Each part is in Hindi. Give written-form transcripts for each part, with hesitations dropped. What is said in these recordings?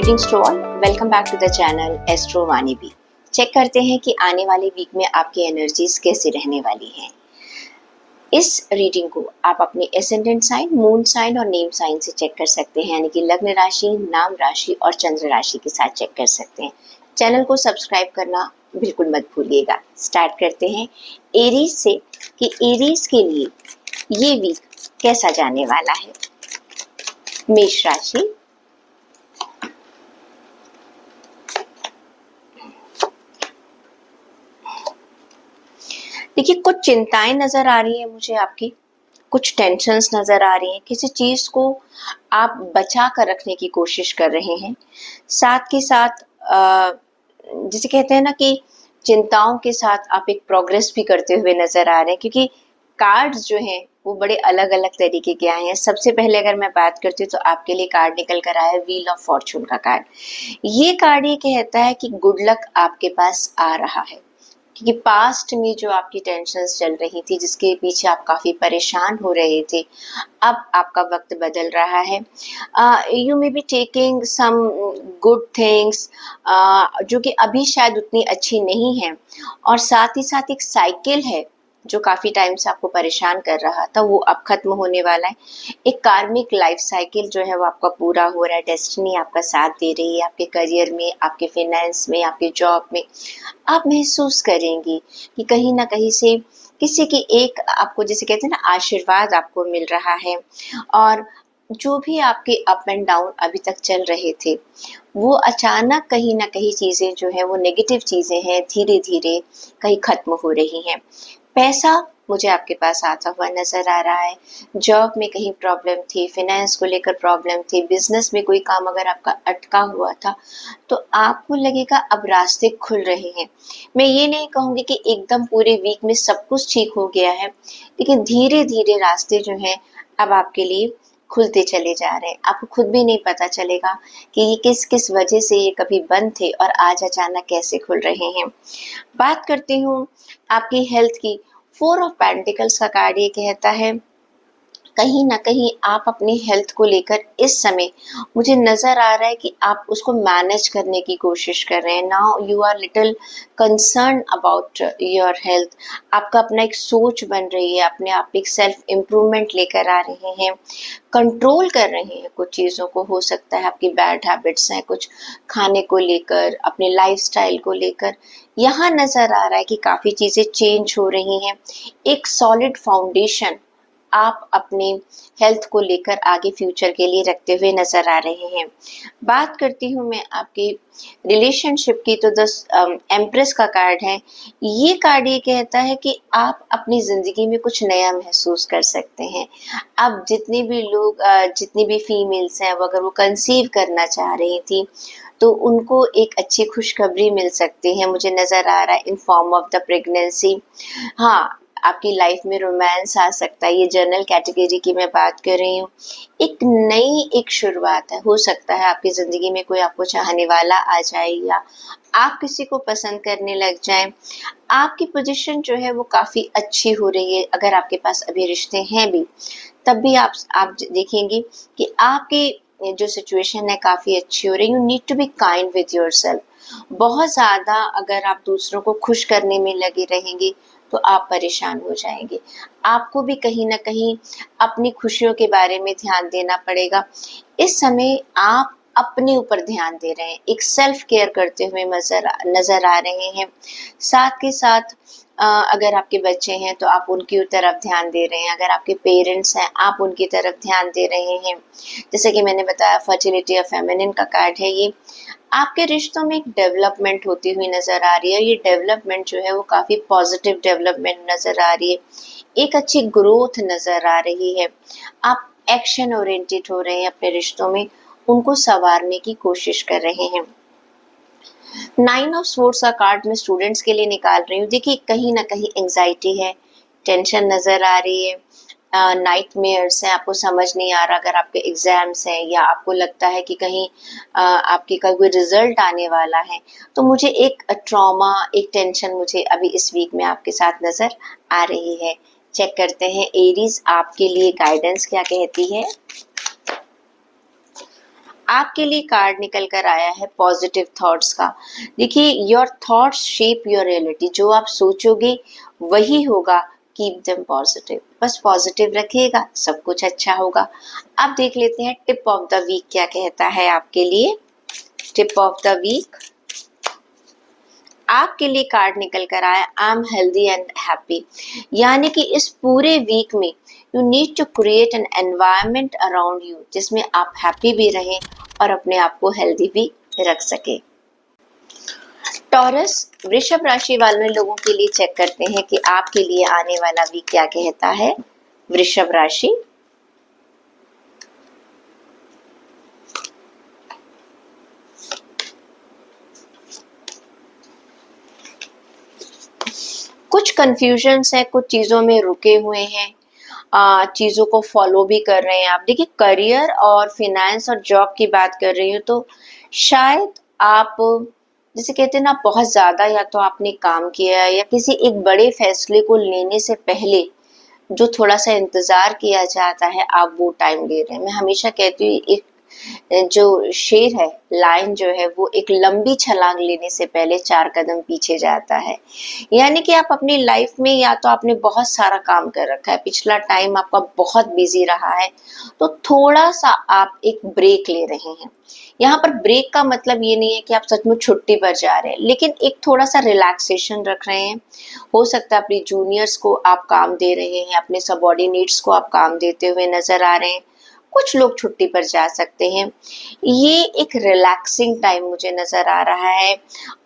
Greetings to all. Welcome back to the channel Astro Vani B. Check करते हैं कि आने वाले वीक में आपकी एनर्जीज कैसी रहने वाली हैं। इस रीडिंग को आप अपने एसेंडेंट साइन, मून साइन और नेम साइन से चेक कर सकते हैं, यानी कि लग्न राशि, नाम राशि और चंद्र राशि के साथ चेक कर सकते हैं। चैनल को सब्सक्राइब करना बिल्कुल मत भूलिएगा। स्टार्ट करते हैं एरीज से कि एरीज के लिए ये वीक कैसा जाने वाला है। मेष राशि, देखिए कुछ चिंताएं नजर आ रही है मुझे आपकी, कुछ टेंशन्स नजर आ रही हैं, किसी चीज को आप बचा कर रखने की कोशिश कर रहे हैं। साथ के साथ जिसे कहते हैं ना कि चिंताओं के साथ आप एक प्रोग्रेस भी करते हुए नजर आ रहे हैं, क्योंकि कार्ड्स जो हैं वो बड़े अलग अलग तरीके के आए हैं। सबसे पहले अगर मैं बात करती हूँ तो आपके लिए कार्ड निकल कर आया है व्हील ऑफ फॉर्चून का कार्ड। ये कार्ड ये कहता है कि गुड लक आपके पास आ रहा है, क्योंकि पास्ट में जो आपकी टेंशन्स चल रही थी, जिसके पीछे आप काफ़ी परेशान हो रहे थे, अब आपका वक्त बदल रहा है। You may be taking some good things जो कि अभी शायद उतनी अच्छी नहीं है, और साथ ही साथ एक साइकिल है जो काफ़ी टाइम से आपको परेशान कर रहा था, वो अब खत्म होने वाला है। एक कार्मिक लाइफ साइकिल जो है वो आपका पूरा हो रहा है। डेस्टिनी आपका साथ दे रही है, आपके करियर में, आपके फाइनेंस में, आपके जॉब में। आप महसूस करेंगी कि कहीं ना कहीं से किसी की एक आपको, जिसे कहते हैं ना, आशीर्वाद आपको मिल रहा है। और जो भी आपके अप एंड डाउन अभी तक चल रहे थे, वो अचानक कहीं ना कहीं चीज़ें जो है वो नेगेटिव चीज़ें हैं, धीरे धीरे कहीं खत्म हो रही हैं। पैसा मुझे आपके पास आता हुआ नजर आ रहा है। जॉब में कहीं प्रॉब्लम थी, फाइनेंस को लेकर प्रॉब्लम थी, बिजनेस में कोई काम अगर आपका अटका हुआ था, तो आपको लगेगा अब रास्ते खुल रहे हैं। मैं ये नहीं कहूँगी कि एकदम पूरे वीक में सब कुछ ठीक हो गया है, लेकिन धीरे धीरे रास्ते जो हैं अब आपके लिए खुलते चले जा रहे हैं। आपको खुद भी नहीं पता चलेगा कि ये किस किस वजह से ये कभी बंद थे और आज अचानक कैसे खुल रहे हैं। बात करती हूँ आपकी हेल्थ की। 4 ऑफ पेंटिकल्स का कार्ड ये कहता है कहीं ना कहीं आप अपनी हेल्थ को लेकर इस समय, मुझे नज़र आ रहा है कि आप उसको मैनेज करने की कोशिश कर रहे हैं। Now you are little concern about your health. आपका अपना एक सोच बन रही है, अपने आप एक सेल्फ इम्प्रूवमेंट लेकर आ रहे हैं, कंट्रोल कर रहे हैं कुछ चीज़ों को। हो सकता है आपकी बैड हैबिट्स हैं, कुछ खाने को लेकर, अपने लाइफस्टाइल को लेकर। यहाँ नज़र आ रहा है कि काफ़ी चीज़ें चेंज हो रही हैं। एक सॉलिड फाउंडेशन आप अपने हेल्थ को लेकर आगे फ्यूचर के लिए रखते हुए नजर आ रहे हैं। बात करती हूँ मैं आपकी रिलेशनशिप की, तो 10 एम्प्रेस का कार्ड है। ये कार्ड ये कहता है कि आप अपनी ज़िंदगी में कुछ नया महसूस कर सकते हैं। अब जितने भी लोग, जितनी भी फीमेल्स हैं, वो अगर वो कंसीव करना चाह रही थी, तो उनको एक अच्छी खुशखबरी मिल सकती है। मुझे नज़र आ रहा है in form of the pregnancy. हाँ, आपकी लाइफ में रोमांस आ सकता है। ये जनरल कैटेगरी की मैं बात कर रही हूँ। एक नई एक शुरुआत है। हो सकता है आपकी ज़िंदगी में कोई आपको चाहने वाला आ जाए, या आप किसी को पसंद करने लग जाएं। आपकी पोजीशन जो है वो काफ़ी अच्छी हो रही है। अगर आपके पास अभी रिश्ते हैं भी, तब भी आप देखेंगे कि आपकी जो सिचुएशन है काफ़ी अच्छी हो रही है। You need to be kind with yourself. बहुत ज़्यादा अगर आप दूसरों को खुश करने में लगे रहेंगे तो आप परेशान हो जाएंगे। आपको भी कहीं ना कहीं अपनी खुशियों के बारे में ध्यान देना पड़ेगा। इस समय आप अपने ऊपर ध्यान दे रहे हैं, एक सेल्फ केयर करते हुए नजर आ रहे हैं। साथ के साथ अगर आपके बच्चे हैं तो आप उनकी तरफ ध्यान दे रहे हैं। अगर आपके पेरेंट्स हैं, आप उनकी तरफ ध्यान दे रहे हैं। जैसे कि मैंने बताया, फर्टिलिटी और फेमिनिन का कार्ड है ये। आपके रिश्तों में एक डेवलपमेंट होती हुई नज़र आ रही है। ये डेवलपमेंट जो है वो काफ़ी पॉजिटिव डेवलपमेंट नज़र आ रही है। एक अच्छी ग्रोथ नज़र आ रही है। आप एक्शन ओरिएंटेड हो रहे हैं अपने रिश्तों में, उनको संवारने की कोशिश कर रहे हैं। 9 ऑफ स्वॉर्ड्स का कार्ड मैं स्टूडेंट्स के लिए निकाल रही हूँ। देखिए कहीं ना कहीं एंग्जाइटी है, टेंशन नज़र आ रही है, नाइटमेयर्स हैं, आपको समझ नहीं आ रहा। अगर आपके एग्ज़ाम्स हैं या आपको लगता है कि कहीं आपकी का कोई रिजल्ट आने वाला है, तो मुझे एक ट्रॉमा, एक टेंशन मुझे अभी इस वीक में आपके साथ नज़र आ रही है। चेक करते हैं एरीज आपके लिए गाइडेंस क्या कहती है। आपके लिए कार्ड निकल कर आया है पॉजिटिव थॉट्स का। देखिए, your thoughts shape your reality. जो आप सोचोगे वही होगा। Keep them positive. बस पॉजिटिव रखिएगा, सब कुछ अच्छा होगा। अब देख लेते हैं टिप ऑफ द वीक क्या कहता है आपके लिए। टिप ऑफ द वीक आपके लिए कार्ड निकल कर आया I am healthy and happy. यानी कि इस पूरे वीक में you need to create an environment around you जिसमें आप हैप्पी भी रहें और अपने आप को हेल्दी भी रख सके। टॉरस वृषभ राशि वाले लोगों के लिए चेक करते हैं कि आपके लिए आने वाला वीक क्या कहता है। वृषभ राशि, कुछ कंफ्यूजन्स है, कुछ चीजों में रुके हुए हैं, चीजों को फॉलो भी कर रहे हैं आप। देखिए, करियर और फिनेंस और जॉब की बात कर रही हूँ तो शायद आप जिसे कहते हैं ना, बहुत ज्यादा या तो आपने काम किया है या किसी एक बड़े फैसले को लेने से पहले जो थोड़ा सा इंतजार किया जाता है आप वो टाइम ले रहे हैं। मैं हमेशा कहती हूँ एक जो शेर है, लायन जो है, वो एक लंबी छलांग लेने से पहले 4 कदम पीछे जाता है। यानी कि आप अपनी लाइफ में या तो आपने बहुत सारा काम कर रखा है, पिछला टाइम आपका बहुत बिजी रहा है, तो थोड़ा सा आप एक ब्रेक ले रहे हैं। यहाँ पर ब्रेक का मतलब ये नहीं है कि आप सचमुच छुट्टी पर जा रहे हैं, लेकिन एक थोड़ा सा रिलैक्सेशन रख रहे हैं। हो सकता है अपने जूनियर्स को आप काम दे रहे हैं, अपने सबऑर्डिनेट्स को आप काम देते हुए नजर आ रहे हैं। कुछ लोग छुट्टी पर जा सकते हैं। ये एक रिलैक्सिंग टाइम मुझे नजर आ रहा है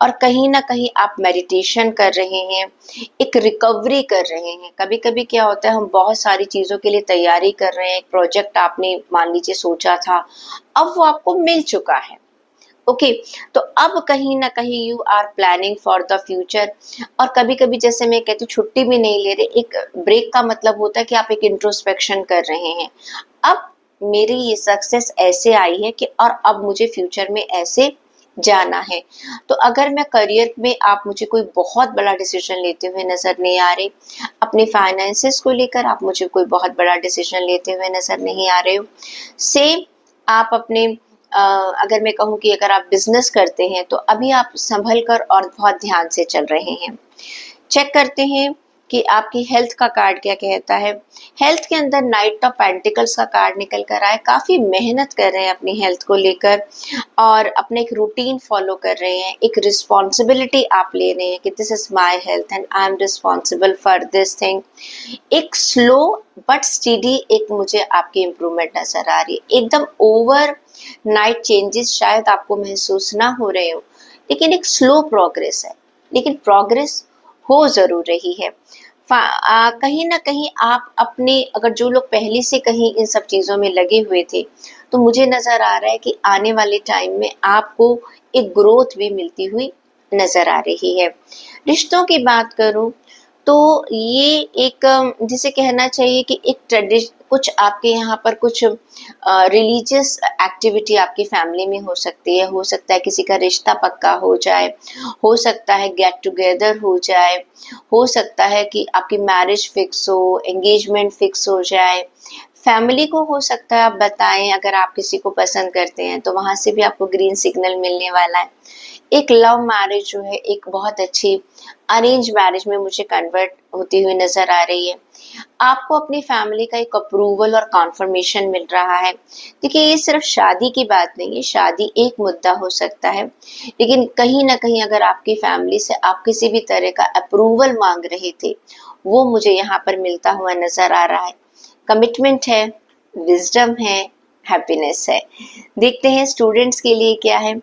और कहीं ना कहीं आप मेडिटेशन कर रहे हैं, एक रिकवरी कर रहे हैं। कभी कभी क्या होता है, हम बहुत सारी चीजों के लिए तैयारी कर रहे हैं, एक प्रोजेक्ट आपने मान लीजिए सोचा था, अब वो आपको मिल चुका है। ओके, तो अब कहीं ना कहीं you are planning for the future. और कभी कभी जैसे मैं कहती हूँ छुट्टी भी नहीं ले रहे, एक ब्रेक का मतलब होता है कि आप एक इंट्रोस्पेक्शन कर रहे हैं। अब मेरी ये सक्सेस ऐसे आई है कि और अब मुझे फ्यूचर में ऐसे जाना है। तो अगर मैं करियर में आप मुझे कोई बहुत बड़ा डिसीजन लेते हुए नजर नहीं आ रहे, अपने फाइनेंसेस को लेकर आप मुझे कोई बहुत बड़ा डिसीजन लेते हुए नजर नहीं आ रहे हो, सेम आप अपने अगर मैं कहूँ कि अगर आप बिजनेस करते हैं तो अभी आप संभल कर और बहुत ध्यान से चल रहे हैं। चेक करते हैं कि आपकी हेल्थ का कार्ड क्या कहता है। हेल्थ के अंदर नाइट ऑफ पेंटिकल्स का कार्ड निकल कर आए। काफी मेहनत कर रहे हैं अपनी हेल्थ को लेकर और अपने एक रूटीन फॉलो कर रहे हैं, एक रिस्पॉन्सिबिलिटी आप ले रहे हैं कि this is my health and I am responsible for this thing. एक स्लो बट स्टीडी एक मुझे आपकी इम्प्रूवमेंट नजर आ रही है। एकदम ओवर नाइट चेंजेस शायद आपको महसूस ना हो रहे हो, लेकिन एक स्लो प्रोग्रेस है, लेकिन प्रोग्रेस हो जरूर रही है। कहीं ना कहीं आप अपने, अगर जो लोग पहले से कहीं इन सब चीजों में लगे हुए थे, तो मुझे नजर आ रहा है कि आने वाले टाइम में आपको एक ग्रोथ भी मिलती हुई नजर आ रही है। रिश्तों की बात करूं तो ये एक जिसे कहना चाहिए कि एक ट्रेडिशन, कुछ आपके यहाँ पर कुछ रिलीजियस एक्टिविटी आपकी फैमिली में हो सकती है। हो सकता है किसी का रिश्ता पक्का हो जाए, हो सकता है गेट टुगेदर हो जाए, हो सकता है कि आपकी मैरिज फिक्स हो, एंगेजमेंट फिक्स हो जाए। फैमिली को हो सकता है आप बताएं, अगर आप किसी को पसंद करते हैं तो वहां से भी आपको ग्रीन सिग्नल मिलने वाला है। एक लव मैरिज जो है एक बहुत अच्छी अरेंज मैरिज में मुझे कन्वर्ट होती हुई नजर आ रही है। आपको अपनी फैमिली का एक अप्रूवल और कॉन्फर्मेशन मिल रहा है। देखिए, ये सिर्फ शादी की बात नहीं है, शादी एक मुद्दा हो सकता है, लेकिन कहीं ना कहीं अगर आपकी फैमिली से आप किसी भी तरह का अप्रूवल मांग रहे थे, वो मुझे यहाँ पर मिलता हुआ नजर आ रहा है। कमिटमेंट है, विजडम है, हैप्पीनेस है। देखते हैं स्टूडेंट्स के लिए क्या है।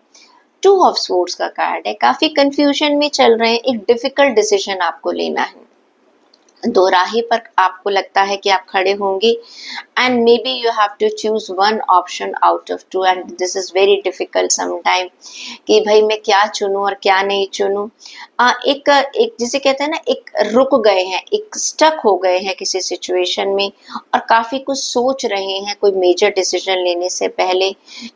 2 ऑफ स्वॉर्ड्स का कार्ड है। काफी कंफ्यूजन में चल रहे हैं, एक डिफिकल्ट डिसीजन आपको लेना है। दो राही पर आपको लगता है कि आप खड़े होंगे and maybe you have to choose one option out of 2 and this is very difficult sometime कि भाई मैं क्या चुनूं और क्या नहीं चुनूं। एक जिसे कहते हैं ना, एक रुक गए हैं, एक स्टक हो गए हैं किसी सिचुएशन में और काफी कुछ सोच रहे हैं कोई मेजर डिसीजन लेने से पहले।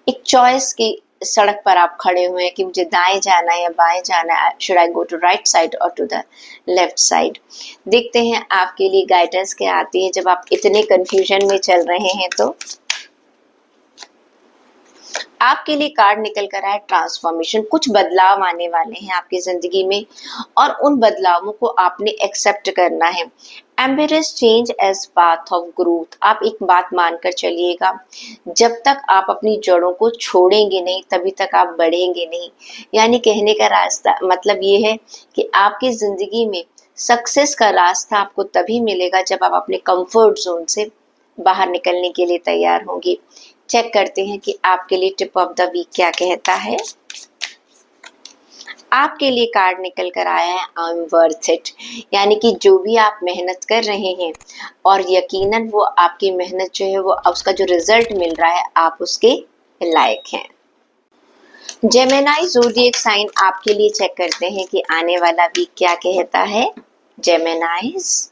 एक चॉइस की सड़क पर आप खड़े हुए हैं कि मुझे दाएं जाना है या बाएं जाना है, should I go to right side और टू द लेफ्ट साइड। देखते हैं आपके लिए गाइडेंस क्या आती है जब आप इतने कंफ्यूजन में चल रहे हैं। तो आपके लिए कार्ड निकल कर आया ट्रांसफॉर्मेशन। कुछ बदलाव आने वाले हैं आपकी जिंदगी में और उन बदलावों को आपने एक्सेप्ट करना है। Embrace change as path of growth. आप एक बात मानकर चलिएगा, जब तक आप अपनी जड़ों को छोड़ेंगे नहीं तभी तक आप बढ़ेंगे नहीं। यानी कहने का रास्ता मतलब ये है कि आपकी जिंदगी में सक्सेस का रास्ता आपको तभी मिलेगा जब आप अपने कंफर्ट जोन से बाहर निकलने के लिए तैयार होंगे। चेक करते हैं कि आपके लिए टिप ऑफ द वीक क्या कहता है। आपके लिए कार्ड निकल कर आया है आई एम वर्थ इट। यानी कि जो भी आप मेहनत कर रहे हैं और यकीनन वो आपकी मेहनत जो है वो उसका जो रिजल्ट मिल रहा है आप उसके लायक हैं। जेमिनी ज़ोडिएक साइन आपके लिए चेक करते हैं कि आने वाला वीक क्या कहता है। जेमिनीज,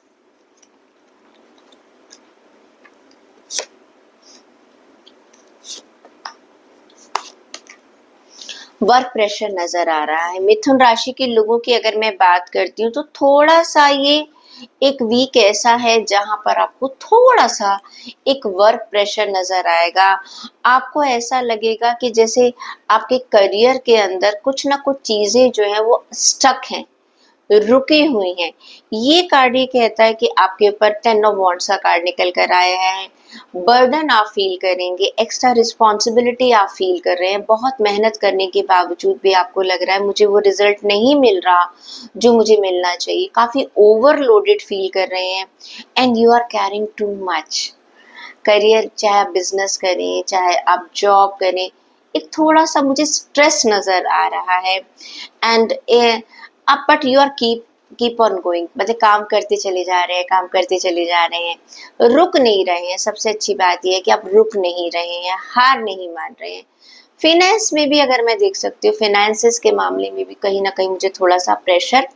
वर्क प्रेशर नजर आ रहा है। मिथुन राशि के लोगों की अगर मैं बात करती हूँ तो थोड़ा सा ये एक वीक ऐसा है जहां पर आपको थोड़ा सा एक वर्क प्रेशर नजर आएगा। आपको ऐसा लगेगा कि जैसे आपके करियर के अंदर कुछ ना कुछ चीजें जो है वो स्टक हैं, रुकी हुई हैं। ये कार्ड ये कहता है कि आपके ऊपर 10 ऑफ वॉन्ड्स का कार्ड निकल कर आया है। बर्डन आप फील करेंगे, एक्स्ट्रा रिस्पॉन्सिबिलिटी आप फील कर रहे हैं। बहुत मेहनत करने के बावजूद भी आपको लग रहा है मुझे वो रिजल्ट नहीं मिल रहा जो मुझे मिलना चाहिए। काफी ओवरलोडेड फील कर रहे हैं and you are carrying too much. Career, चाहे आप बिजनेस करें चाहे आप जॉब करें, एक थोड़ा सा मुझे स्ट्रेस नजर आ रहा है। एंड अब but you are keep on going, मतलब काम करते चले जा रहे हैं, काम करते चले जा रहे हैं, रुक नहीं रहे हैं। सबसे अच्छी बात यह है कि आप रुक नहीं रहे हैं, हार नहीं मान रहे हैं। फिनेंस में भी अगर मैं देख सकती हूँ, फिनेंसेस के मामले में भी कहीं ना कहीं मुझे थोड़ा सा प्रेशर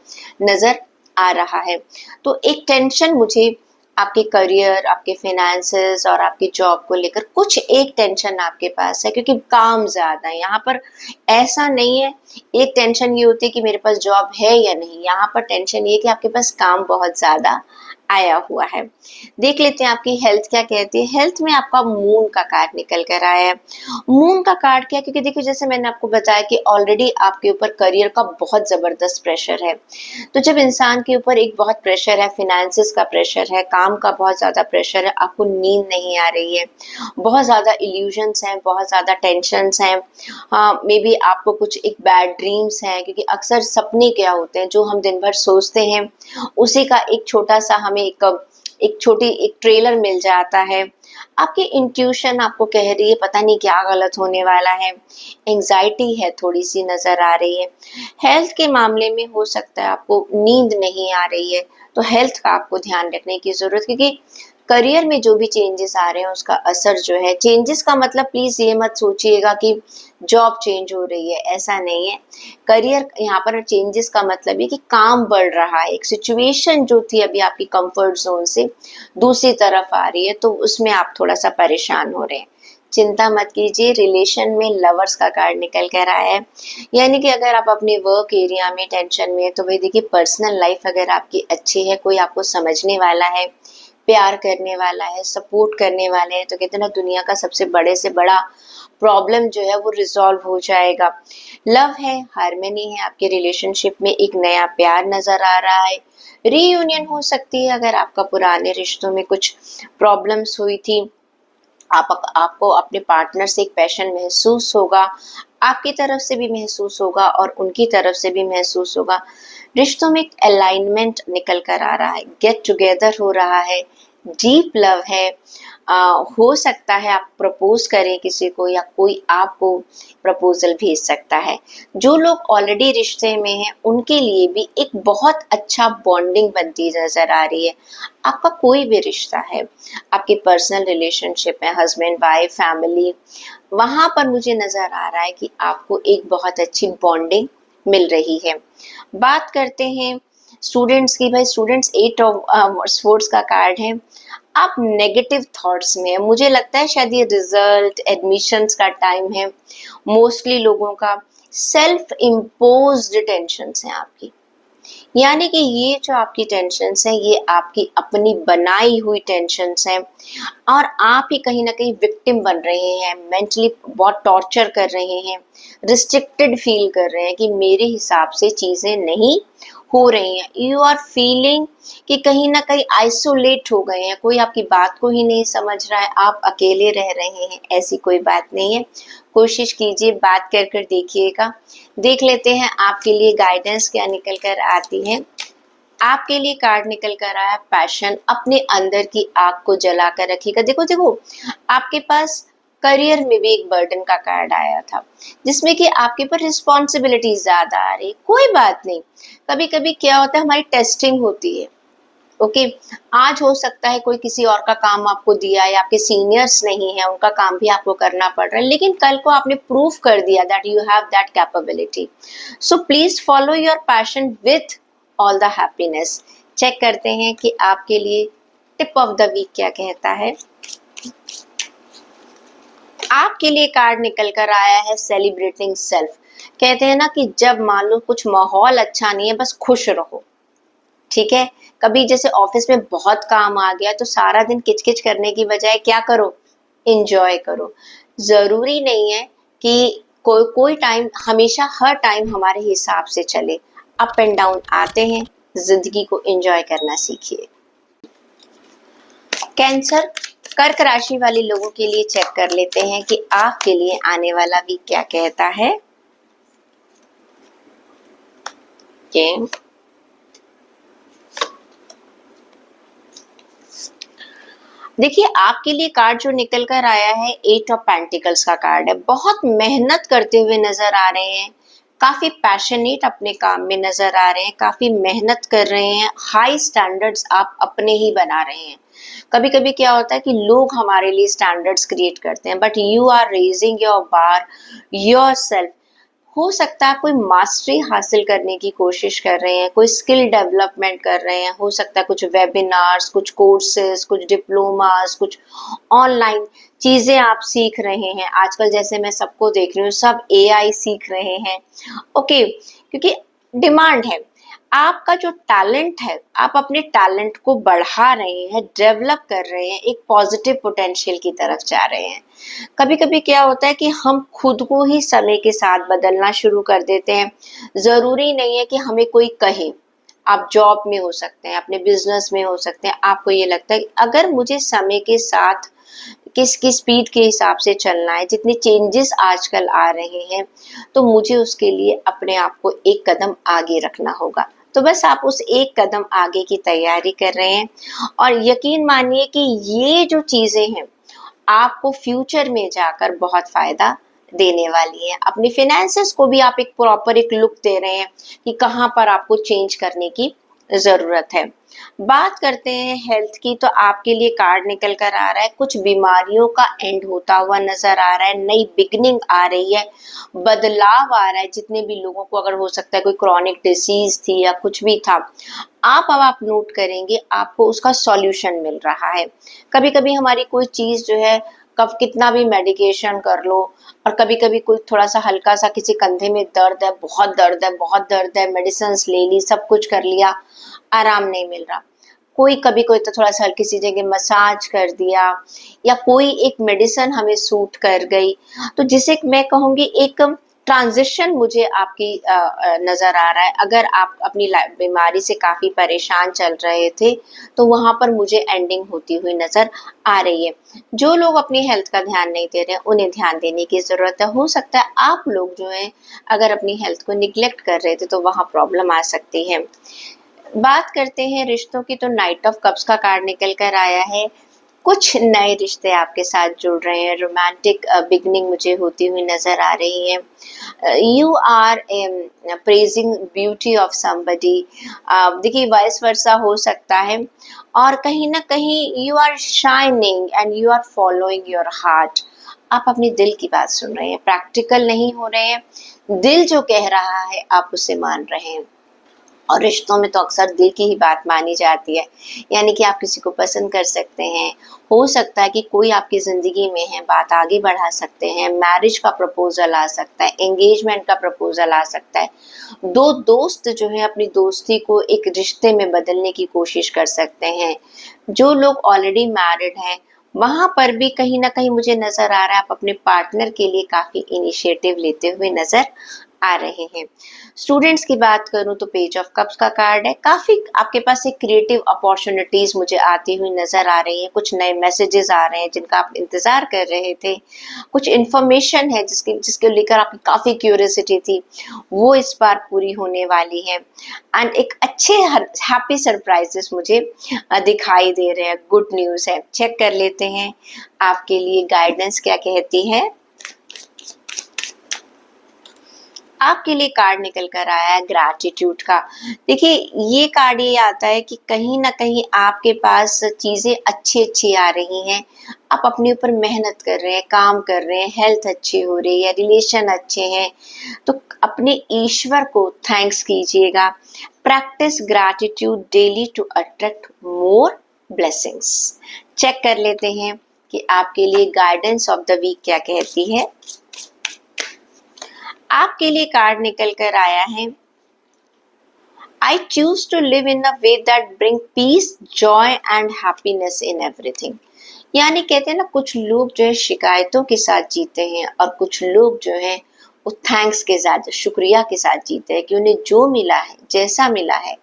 नजर आ रहा है। तो एक टेंशन मुझे आपके करियर, आपके फिनेंसेस और आपकी जॉब को लेकर कुछ एक टेंशन आपके पास है, क्योंकि काम ज्यादा है यहाँ पर। ऐसा नहीं है, एक टेंशन ये होती है कि मेरे पास जॉब है या नहीं, यहाँ पर टेंशन ये कि आपके पास काम बहुत ज्यादा आया हुआ है। देख लेते हैं आपकी हेल्थ क्या कहती है। हेल्थ में आपका मून का कार्ड निकल कर आया है। मून का कार्ड क्या, क्योंकि देखिए जैसे मैंने आपको बताया कि ऑलरेडी आपके ऊपर करियर का बहुत जबरदस्त प्रेशर है। तो जब इंसान के ऊपर एक बहुत प्रेशर है, फिनेंसेस का प्रेशर है, काम का बहुत ज्यादा प्रेशर है, आपको नींद नहीं आ रही है, बहुत ज्यादा इल्यूजन्स हैं, बहुत ज्यादा टेंशन्स हैं, मे बी आपको कुछ एक बैड ड्रीम्स हैं, क्योंकि अक्सर सपने क्या होते हैं जो हम दिन भर सोचते हैं उसी का एक छोटा सा हमें एक छोटी एक ट्रेलर मिल जाता है। आपकी इंट्यूशन आपको कह रही है पता नहीं क्या गलत होने वाला है। एंजाइटी है, थोड़ी सी नजर आ रही है। हेल्थ के मामले में हो सकता है आपको नींद नहीं आ रही है, तो हेल्थ का आपको ध्यान रखने की जरूरत, क्योंकि करियर में जो भी चेंजेस आ रहे हैं उसका असर जो है, चेंजेस का मतलब प्लीज ये मत सोचिएगा कि जॉब चेंज हो रही है, ऐसा नहीं है। करियर यहाँ पर चेंजेस का मतलब है कि काम बढ़ रहा है। एक सिचुएशन जो थी अभी आपकी कंफर्ट जोन से दूसरी तरफ आ रही है, तो उसमें आप थोड़ा सा परेशान हो रहे हैं। चिंता मत कीजिए। रिलेशन में लवर्स का कार्ड निकल कर आया है। यानी कि अगर आप अपने वर्क एरिया में टेंशन में है तो भाई देखिए, पर्सनल लाइफ अगर आपकी अच्छी है, कोई आपको समझने वाला है, प्यार करने वाला है, सपोर्ट करने वाले हैं, तो कहते हैं ना दुनिया का सबसे बड़े से बड़ा प्रॉब्लम जो है वो रिजॉल्व हो जाएगा। लव है, हार्मनी है, आपके रिलेशनशिप में एक नया प्यार नजर आ रहा है। रीयूनियन हो सकती है अगर आपका पुराने रिश्तों में कुछ प्रॉब्लम्स हुई थी। आपको अपने पार्टनर से एक पैशन महसूस होगा, आपकी तरफ से भी महसूस होगा और उनकी तरफ से भी महसूस होगा। रिश्तों में एक अलाइनमेंट निकल कर आ रहा है, गेट टुगेदर हो रहा है, डीप लव है। हो सकता है आप प्रपोज करें किसी को या कोई आपको प्रपोजल भेज सकता है। जो लोग ऑलरेडी रिश्ते में हैं उनके लिए भी एक बहुत अच्छा बॉन्डिंग बनती नजर आ रही है। आपका कोई भी रिश्ता है, आपके पर्सनल रिलेशनशिप है, हस्बैंड वाइफ फैमिली, वहां पर मुझे नजर आ रहा है कि आपको एक बहुत अच्छी बॉन्डिंग मिल रही है। बात करते हैं स्टूडेंट्स की। भाई स्टूडेंट्स 8 ऑफ स्पोर्ट्स का कार्ड है। आप नेगेटिव थॉट्स में है, मुझे लगता है शायद ये रिजल्ट एडमिशंस का टाइम है। मोस्टली लोगों का सेल्फ इम्पोज्ड टेंशन्स हैं आपकी, यानी कि ये जो आपकी टेंशन्स हैं ये आपकी अपनी बनाई हुई टेंशन्स हैं और आप ही कहीं ना कहीं विक्टिम बन रहे हैं, मेंटली बहुत टॉर्चर कर रहे हैं, रिस्ट्रिक्टेड फील कर रहे हैं कि मेरे हिसाब से चीज़ें नहीं हो रही हैं। यू आर फीलिंग कि कहीं ना कहीं आइसोलेट हो गए हैं, कोई आपकी बात को ही नहीं समझ रहा है, आप अकेले रह रहे हैं। ऐसी कोई बात नहीं है, कोशिश कीजिए, बात कर कर देखिएगा। देख लेते हैं आपके लिए गाइडेंस क्या निकल कर आती है। आपके लिए कार्ड निकल कर आया पैशन, अपने अंदर की आग को जला कर रखिएगा। देखो देखो, आपके पास करियर में भी एक बर्डन का कार्ड आया था जिसमें कि आपके ऊपर रिस्पॉन्सिबिलिटी ज्यादा आ रही। कोई बात नहीं, कभी कभी क्या होता है हमारी टेस्टिंग होती है। ओके, आज हो सकता है कोई किसी और का काम आपको दिया है, आपके सीनियर्स नहीं है, उनका काम भी आपको करना पड़ रहा है, लेकिन कल को आपने प्रूव कर दिया that you have that capability. So please follow your passion with all the happiness. Check करते हैं कि आपके लिए टिप ऑफ द वीक क्या कहता है। आपके लिए कार्ड निकल कर आया है सेलिब्रेटिंग सेल्फ। कहते हैं ना कि जब मान लो कुछ माहौल अच्छा नहीं है, बस खुश रहो। ठीक है, कभी जैसे ऑफिस में बहुत काम आ गया तो सारा दिन किचकिच करने की बजाय क्या करो, इंजॉय करो। जरूरी नहीं है कि कोई कोई टाइम हमेशा हर टाइम हमारे हिसाब से चले, अप एंड डाउन आते हैं, जिंदगी को एंजॉय करना सीखिए। कैंसर, कर्क राशि वाले लोगों के लिए चेक कर लेते हैं कि आपके लिए आने वाला वीक क्या कहता है। देखिए, आपके लिए कार्ड जो निकल कर आया है 8 ऑफ पेंटिकल्स का कार्ड है। बहुत मेहनत करते हुए नजर आ रहे हैं, काफी पैशनेट अपने काम में नजर आ रहे हैं, काफी मेहनत कर रहे हैं, हाई स्टैंडर्ड्स आप अपने ही बना रहे हैं। कभी कभी क्या होता है कि लोग हमारे लिए स्टैंडर्ड्स क्रिएट करते हैं, but you are raising your bar yourself. हो सकता है कोई मास्टरी हासिल करने की कोशिश कर रहे हैं, कोई स्किल डेवलपमेंट कर रहे हैं, हो सकता है कुछ वेबिनार्स, कुछ कोर्सेज, कुछ डिप्लोमास, कुछ ऑनलाइन चीजें आप सीख रहे हैं। आजकल जैसे मैं सबको देख रही हूँ, सब एआई सीख रहे हैं। ओके, क्योंकि डिमांड है। आपका जो टैलेंट है, आप अपने टैलेंट को बढ़ा रहे हैं, डेवलप कर रहे हैं, एक पॉजिटिव पोटेंशियल की तरफ जा रहे हैं। कभी कभी क्या होता है कि हम खुद को ही समय के साथ बदलना शुरू कर देते हैं। जरूरी नहीं है कि हमें कोई कहे। आप जॉब में हो सकते हैं, अपने बिजनेस में हो सकते हैं, आपको ये लगता है कि अगर मुझे समय के साथ किस स्पीड के हिसाब से चलना है, जितने चेंजेस आजकल आ रहे हैं, तो मुझे उसके लिए अपने आप को एक कदम आगे रखना होगा। तो बस आप उस एक कदम आगे की तैयारी कर रहे हैं और यकीन मानिए कि ये जो चीजें हैं आपको फ्यूचर में जाकर बहुत फायदा देने वाली है। अपनी फिनेंसेस को भी आप एक प्रॉपर एक लुक दे रहे हैं कि कहाँ पर आपको चेंज करने की जरूरत है। बात करते हैं हेल्थ की, तो आपके लिए कार्ड निकल कर आ रहा है कुछ बीमारियों का एंड होता हुआ नजर आ रहा है, नई बिगनिंग आ रही है, बदलाव आ रहा है। जितने भी लोगों को अगर हो सकता है कोई क्रॉनिक डिसीज थी या कुछ भी था, आप नोट करेंगे आपको उसका सॉल्यूशन मिल रहा है। कभी कभी हमारी कोई चीज जो है, कब कितना भी मेडिकेशन कर लो, और कभी कभी कोई थोड़ा सा हल्का सा किसी कंधे में दर्द है, बहुत दर्द है, बहुत दर्द है, मेडिसिन ले ली, सब कुछ कर लिया, आराम नहीं मिल रहा। कोई कभी कोई तो थोड़ा सा हल्की सी जगह मसाज कर दिया, या कोई एक मेडिसिन हमें सूट कर गई, तो जिसे मैं कहूँगी एक ट्रांजिशन मुझे आपकी नजर आ रहा है। अगर आप अपनी बीमारी से काफी परेशान चल रहे थे, तो वहां पर मुझे एंडिंग होती हुई नजर आ रही है। जो लोग अपनी हेल्थ का ध्यान नहीं दे रहे हैं, उन्हें ध्यान देने की जरूरत है। हो सकता है आप लोग जो है अगर अपनी हेल्थ को निग्लेक्ट कर रहे थे, तो वहां प्रॉब्लम आ सकती है। बात करते हैं रिश्तों की, तो नाइट ऑफ कप्स का कार्ड निकल कर आया है। कुछ नए रिश्ते आपके साथ जुड़ रहे हैं, रोमांटिक बिगनिंग मुझे होती हुई नजर आ रही है। You are praising beauty of somebody. देखिए, वाइस वर्सा हो सकता है, और कहीं ना कहीं you are shining and you are following your heart. आप अपने दिल की बात सुन रहे हैं, प्रैक्टिकल नहीं हो रहे हैं, दिल जो कह रहा है आप उसे मान रहे हैं। और रिश्तों में तो अक्सर दिल की ही बात मानी जाती है, यानी कि आप किसी को पसंद कर सकते हैं। हो सकता है कि कोई आपकी ज़िंदगी में है, बात आगे बढ़ा सकते हैं, मैरिज का प्रपोज़ल आ सकता है, एंगेजमेंट का प्रपोज़ल आ सकता है। दो दोस्त जो है अपनी दोस्ती को एक रिश्ते में बदलने की कोशिश कर सकते हैं। जो लोग ऑलरेडी मैरिड हैं, वहाँ पर भी कहीं न कहीं मुझे नज़र आ रहा है आप अपने पार्टनर के लिए काफ़ी इनिशिएटिव लेते हुए नज़र आ रहे हैं। स्टूडेंट्स की बात करूँ तो पेज ऑफ कप्स का कार्ड है। काफ़ी आपके पास एक क्रिएटिव अपॉर्चुनिटीज़ मुझे आती हुई नज़र आ रही हैं। कुछ नए मैसेजेस आ रहे हैं जिनका आप इंतज़ार कर रहे थे। कुछ इन्फॉर्मेशन है जिसके लेकर आपकी काफ़ी क्यूरियोसिटी थी, वो इस बार पूरी होने वाली है। एंड एक अच्छे हैप्पी सरप्राइजेस मुझे दिखाई दे रहे हैं। गुड न्यूज़ है। चेक कर लेते हैं आपके लिए गाइडेंस क्या कहती है। आपके लिए कार्ड निकल कर आया है ग्रैटिट्यूड का। देखिए, ये कार्ड ये आता है कि कहीं ना कहीं आपके पास चीज़ें अच्छी अच्छी आ रही हैं, आप अपने ऊपर मेहनत कर रहे हैं, काम कर रहे हैं, हेल्थ अच्छी हो रही है, रिलेशन अच्छे हैं, तो अपने ईश्वर को थैंक्स कीजिएगा। Practice gratitude daily to attract more blessings. Check कर लेते हैं कि आपके लिए गाइडेंस ऑफ द वीक क्या कहती है। आपके लिए कार्ड निकल कर आया है, I choose to live in a way that bring peace, joy and happiness in everything. यानी कहते हैं ना, कुछ लोग जो है शिकायतों के साथ जीते हैं और कुछ लोग जो है वो थैंक्स के साथ, शुक्रिया के साथ जीते हैं कि उन्हें जो मिला है, जैसा मिला है,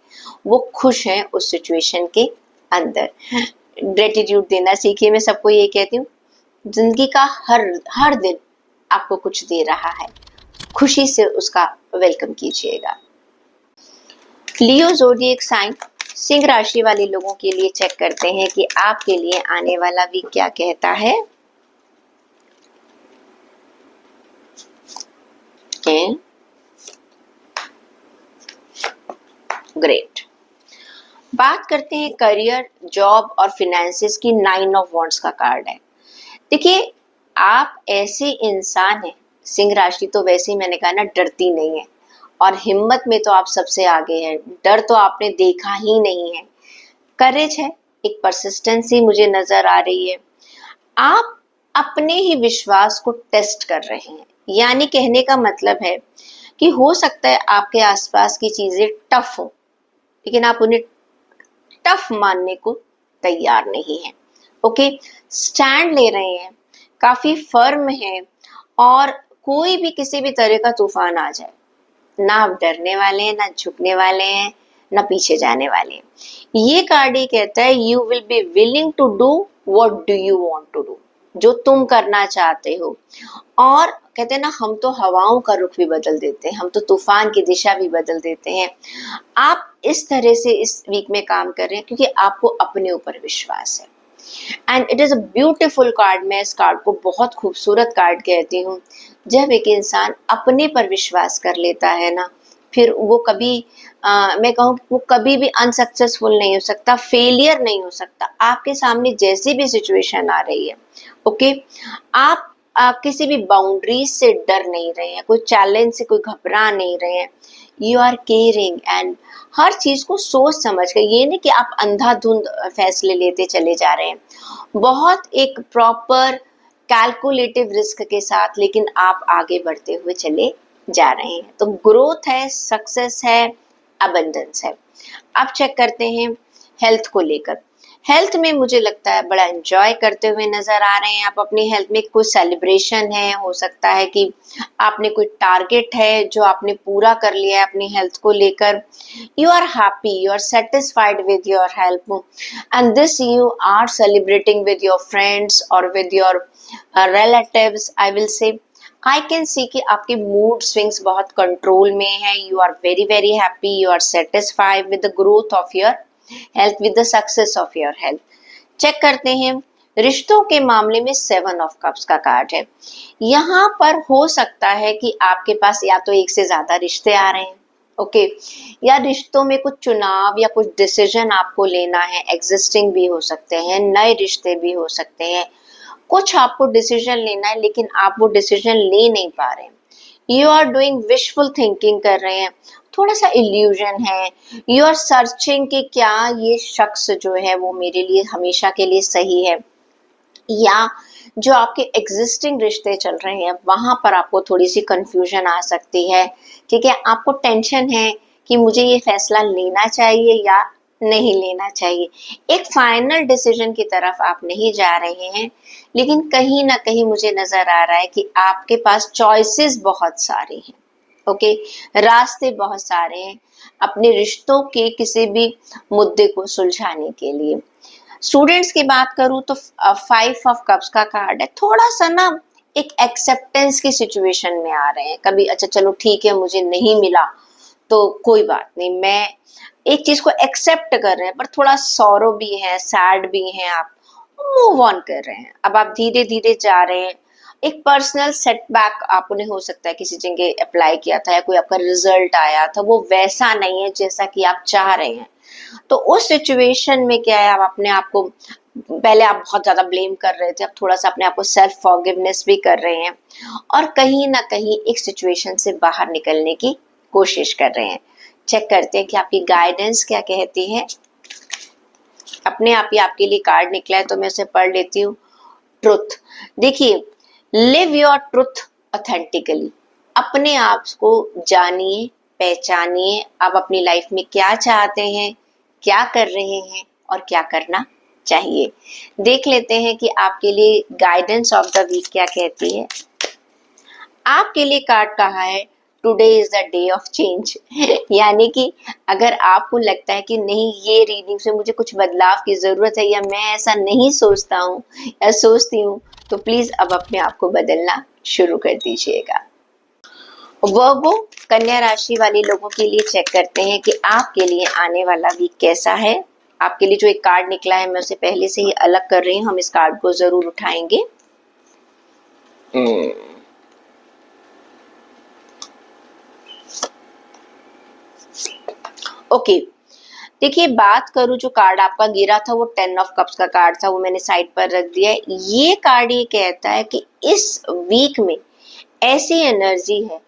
वो खुश हैं उस सिचुएशन के अंदर। ग्रेटिट्यूड देना सीखिए। मैं सबको ये कहती हूँ, जिंदगी का हर हर दिन आपको कुछ दे रहा है, खुशी से उसका वेलकम कीजिएगा। लियो ज़ोडिएक साइन, सिंह राशि वाले लोगों के लिए चेक करते हैं कि आपके लिए आने वाला वीक क्या कहता है। ग्रेट। बात करते हैं करियर, जॉब और फिनेंसेस की। 9 ऑफ वॉन्ड्स का कार्ड है। देखिए, आप ऐसे इंसान हैं, सिंह राशि तो वैसे ही मैंने कहा ना, डरती नहीं है, और हिम्मत में तो आप सबसे आगे हैं। डर तो आपने देखा ही नहीं है। करेज है, एक परसिस्टेंसी मुझे नजर आ रही है। आप अपने ही विश्वास को टेस्ट कर रहे हैं, यानी कहने का मतलब है कि हो सकता है आपके आसपास की चीजें टफ हो, लेकिन आप उन्हें टफ मानने को तैयार नहीं हैं। ओके, स्टैंड ले रहे हैं, काफी फर्म है, और कोई भी किसी भी तरह का तूफान आ जाए, ना आप डरने वाले हैं, ना झुकने वाले हैं, ना पीछे जाने वाले हैं। ये कार्ड ये कहता है, you will be willing to do what do you want to do, जो तुम करना चाहते हो। और कहते हैं ना, हम तो हवाओं का रुख भी बदल देते हैं, हम तो तूफान की दिशा भी बदल देते हैं। आप इस तरह से इस वीक में काम कर रहे हैं क्योंकि आपको अपने ऊपर विश्वास है। And it is a beautiful card. मैं इस कार्ड को बहुत खूबसूरत कार्ड कहती हूँ। जब एक इंसान अपने पर विश्वास कर लेता है ना, फिर वो कभी मैं कहूँ वो कभी भी अनसक्सेसफुल नहीं हो सकता, फेलियर नहीं हो सकता। आपके सामने जैसी भी सिचुएशन आ रही है, ओके, आप किसी भी बाउंड्रीज से डर नहीं रहे हैं, कोई चैलेंज से कोई घबरा नहीं रहे हैं। यू आर केयरिंग एंड हर चीज को सोच समझ कर, ये नहीं कि आप अंधाधुंध फैसले लेते चले जा रहे हैं, बहुत एक प्रॉपर कैलकुलेटिव रिस्क के साथ, लेकिन आप आगे बढ़ते हुए चले जा रहे हैं। तो ग्रोथ है, सक्सेस है, अबंडेंस है। अब चेक करते हैं हेल्थ को लेकर। हेल्थ में मुझे लगता है बड़ा एंजॉय करते हुए नजर आ रहे हैं आप अपनी हेल्थ में। कोई सेलिब्रेशन है, हो सकता है कि आपने कोई टारगेट है जो आपने पूरा कर लिया है अपनी हेल्थ को लेकर। You are happy, you are satisfied with your health, and this you are celebrating with your friends और with your relatives. I will say I can see कि आपके मूड स्विंग्स बहुत कंट्रोल में है। You are very very happy, you are satisfied with the growth of your health, with the success of your health. Check करते हैं रिश्तों के मामले में। 7 ऑफ कप्स का कार्ड है। यहाँ पर हो सकता है कि आपके पास या तो एक से ज्यादा रिश्ते आ रहे हैं, ओके, या रिश्तों में कुछ चुनाव या कुछ डिसीजन आपको लेना है। एग्जिस्टिंग भी हो सकते हैं, नए रिश्ते भी हो सकते हैं। कुछ आपको डिसीजन लेना है, लेकिन आप वो डिसीजन ले नहीं पा रहे हैं। You are doing wishful thinking कर रहे हैं। थोड़ा सा इल्यूजन है, यू आर सर्चिंग कि क्या ये शख्स जो है वो मेरे लिए हमेशा के लिए सही है, या जो आपके एग्जिस्टिंग रिश्ते चल रहे हैं वहां पर आपको थोड़ी सी कंफ्यूजन आ सकती है। ठीक है, आपको टेंशन है कि मुझे ये फैसला लेना चाहिए या नहीं लेना चाहिए। एक फाइनल डिसीजन की तरफ आप नहीं जा रहे हैं, लेकिन कहीं ना कहीं मुझे नजर आ रहा है कि आपके पास चॉइसेस बहुत सारे हैं। ओके, रास्ते बहुत सारे हैं अपने रिश्तों के किसी भी मुद्दे को सुलझाने के लिए। स्टूडेंट्स की बात करूं तो 5 ऑफ कप्स का कार्ड है, थोड़ा सा ना एक एक्सेप्टेंस की सिचुएशन में आ रहे हैं। कभी अच्छा चलो ठीक है मुझे नहीं मिला तो कोई बात नहीं, मैं एक चीज को एक्सेप्ट कर रहे हैं, पर थोड़ा सौरो भी है, सैड भी है, आप मूव ऑन कर रहे हैं। अब आप धीरे धीरे जा रहे हैं। एक पर्सनल सेटबैक आपने हो सकता है किसी जगह अप्लाई किया था या कोई आपका रिजल्ट आया था, वो वैसा नहीं है जैसा कि आप चाह रहे हैं। तो उस सिचुएशन में क्या है, आप अपने आप को, पहले आप बहुत ज्यादा ब्लेम कर रहे थे, अब थोड़ा सा अपने आप को सेल्फ फॉरगिवनेस भी कर रहे हैं और कहीं ना कहीं एक सिचुएशन से बाहर निकलने की कोशिश कर रहे हैं। चेक करते हैं कि आपकी गाइडेंस क्या कहती है। अपने आप ही आपके लिए कार्ड निकला है तो मैं उसे पढ़ लेती हूँ। ट्रुथ। देखिए, लिव योर ट्रुथ ऑथेंटिकली। अपने आप को जानिए, पहचानिए, आप अपनी लाइफ में क्या चाहते हैं, क्या कर रहे हैं और क्या करना चाहिए। देख लेते हैं कि आपके लिए गाइडेंस ऑफ द वीक क्या कहती है। आपके लिए कार्ड कहा है today is the day of change. यानी कि अगर आपको लगता है कि नहीं ये रीडिंग से मुझे कुछ बदलाव की जरूरत है या मैं ऐसा नहीं सोचता हूँ या सोचती हूँ, तो प्लीज अब अपने आप को बदलना शुरू कर दीजिएगा। वर्गो, कन्या राशि वाले लोगों के लिए चेक करते हैं कि आपके लिए आने वाला वीक कैसा है। आपके लिए जो एक कार्ड निकला है मैं उसे पहले से ही अलग कर रही हूँ, हम इस कार्ड को जरूर उठाएंगे। ओके, देखिए बात करूं, जो कार्ड आपका गिरा था वो 10 ऑफ कप्स का कार्ड था, वो मैंने साइड पर रख दिया है। ये कार्ड ये कहता है कि इस वीक में ऐसी एनर्जी है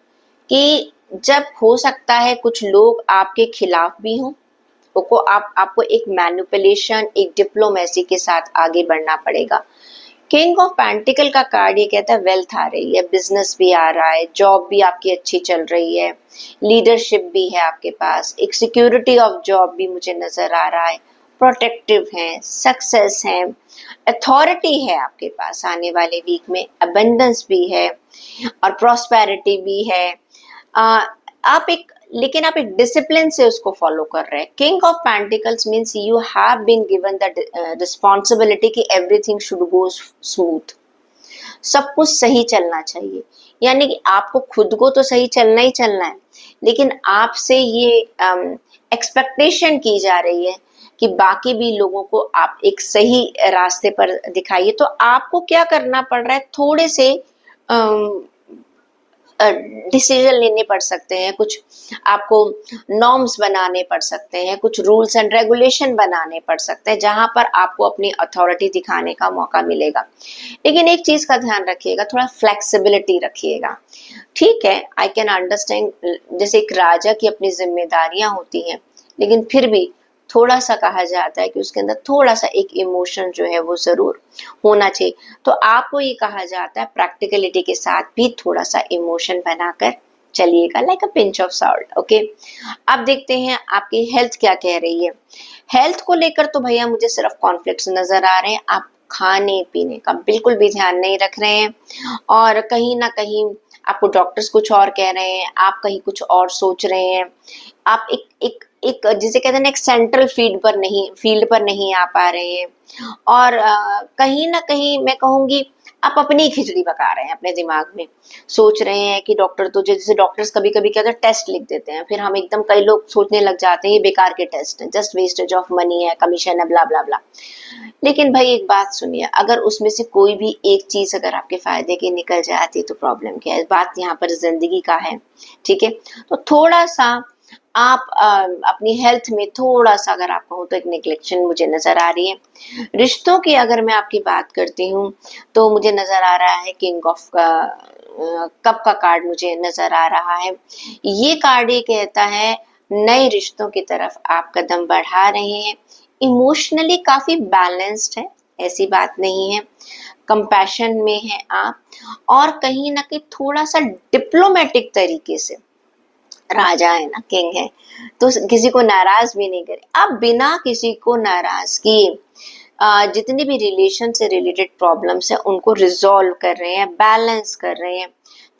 कि जब हो सकता है कुछ लोग आपके खिलाफ भी हों, तो आपको एक मैनिपुलेशन, एक डिप्लोमेसी के साथ आगे बढ़ना पड़ेगा। किंग ऑफ पेंटिकल का कार्ड ये कहता है वेल्थ आ रही है, बिजनेस भी आ रहा है, जॉब भी आपकी अच्छी चल रही है, लीडरशिप भी है आपके पास, एक सिक्योरिटी ऑफ जॉब भी मुझे नजर आ रहा है, प्रोटेक्टिव है, सक्सेस है, अथॉरिटी है आपके पास आने वाले वीक में, अबंडेंस भी है और प्रॉस्पेरिटी भी है। लेकिन आप एक डिसिप्लिन से उसको फॉलो कर रहे हैं। King of pentacles means you have been given the responsibility कि एवरीथिंग शुड गो स्मूथ, सब कुछ सही चलना चाहिए। यानी कि आपको खुद को तो सही चलना ही चलना है, लेकिन आपसे ये एक्सपेक्टेशन की जा रही है कि बाकी भी लोगों को आप एक सही रास्ते पर दिखाइए। तो आपको क्या करना पड़ रहा है, थोड़े से डिसीजन लेने पड़ सकते हैं, कुछ आपको नॉर्म्स बनाने पड़ सकते हैं, कुछ रूल्स एंड रेगुलेशन बनाने पड़ सकते हैं, जहां पर आपको अपनी अथॉरिटी दिखाने का मौका मिलेगा। लेकिन एक चीज का ध्यान रखिएगा, थोड़ा फ्लेक्सिबिलिटी रखिएगा। ठीक है, आई कैन अंडरस्टैंड, जैसे एक राजा की अपनी जिम्मेदारियां होती हैं, लेकिन फिर भी थोड़ा सा कहा जाता है कि उसके अंदर थोड़ा सा एक इमोशन जो है वो जरूर होना चाहिए। तो आपको ये कहा जाता है प्रैक्टिकलिटी के साथ भी थोड़ा सा इमोशन बनाकर चलिएगा, like a pinch of salt. Okay, अब देखते हैं आपकी हेल्थ क्या कह रही है। हेल्थ को लेकर तो भैया मुझे सिर्फ कॉन्फ्लिक्ट्स नजर आ रहे हैं। आप खाने पीने का बिल्कुल भी ध्यान नहीं रख रहे हैं और कहीं ना कहीं आपको डॉक्टर्स कुछ और कह रहे हैं, आप कहीं कुछ और सोच रहे हैं। आप एक जिसे कहते हैं ना, एक सेंट्रल फील्ड पर नहीं आ पा रहे हैं और कहीं ना कहीं मैं कहूंगी आप अपनी खिचड़ी पका रहे हैं अपने दिमाग में। सोच रहे हैं कि डॉक्टर तो, जैसे डॉक्टर्स कभी कभी क्या होता है टेस्ट लिख देते हैं, फिर हम एकदम, कई लोग सोचने लग जाते हैं ये बेकार के टेस्ट हैं, जस्ट वेस्टेज ऑफ मनी है, कमीशन है, ब्ला ब्ला ब्ला। लेकिन भाई एक बात सुनिए, अगर उसमें से कोई भी एक चीज अगर आपके फायदे की निकल जाती तो प्रॉब्लम क्या है। बात यहाँ पर जिंदगी का है, ठीक है। तो थोड़ा सा आप अपनी हेल्थ में थोड़ा सा, अगर आप कहो तो एक नेग्लेक्शन मुझे नजर आ रही है। रिश्तों की अगर मैं आपकी बात करती हूँ तो मुझे नजर आ रहा है किंग ऑफ कप का कार्ड मुझे नजर आ रहा है। ये कार्ड ये कहता है नए रिश्तों की तरफ आप कदम बढ़ा रहे हैं, इमोशनली काफी बैलेंस्ड है, ऐसी बात नहीं है, कंपैशन में है आप, और कहीं ना कहीं थोड़ा सा डिप्लोमेटिक तरीके से, राजा है ना, किंग है, तो किसी को नाराज भी नहीं करे, आप बिना किसी को नाराज किए जितनी भी रिलेशन से रिलेटेड प्रॉब्लम्स है उनको रिजॉल्व कर रहे हैं, बैलेंस कर रहे हैं,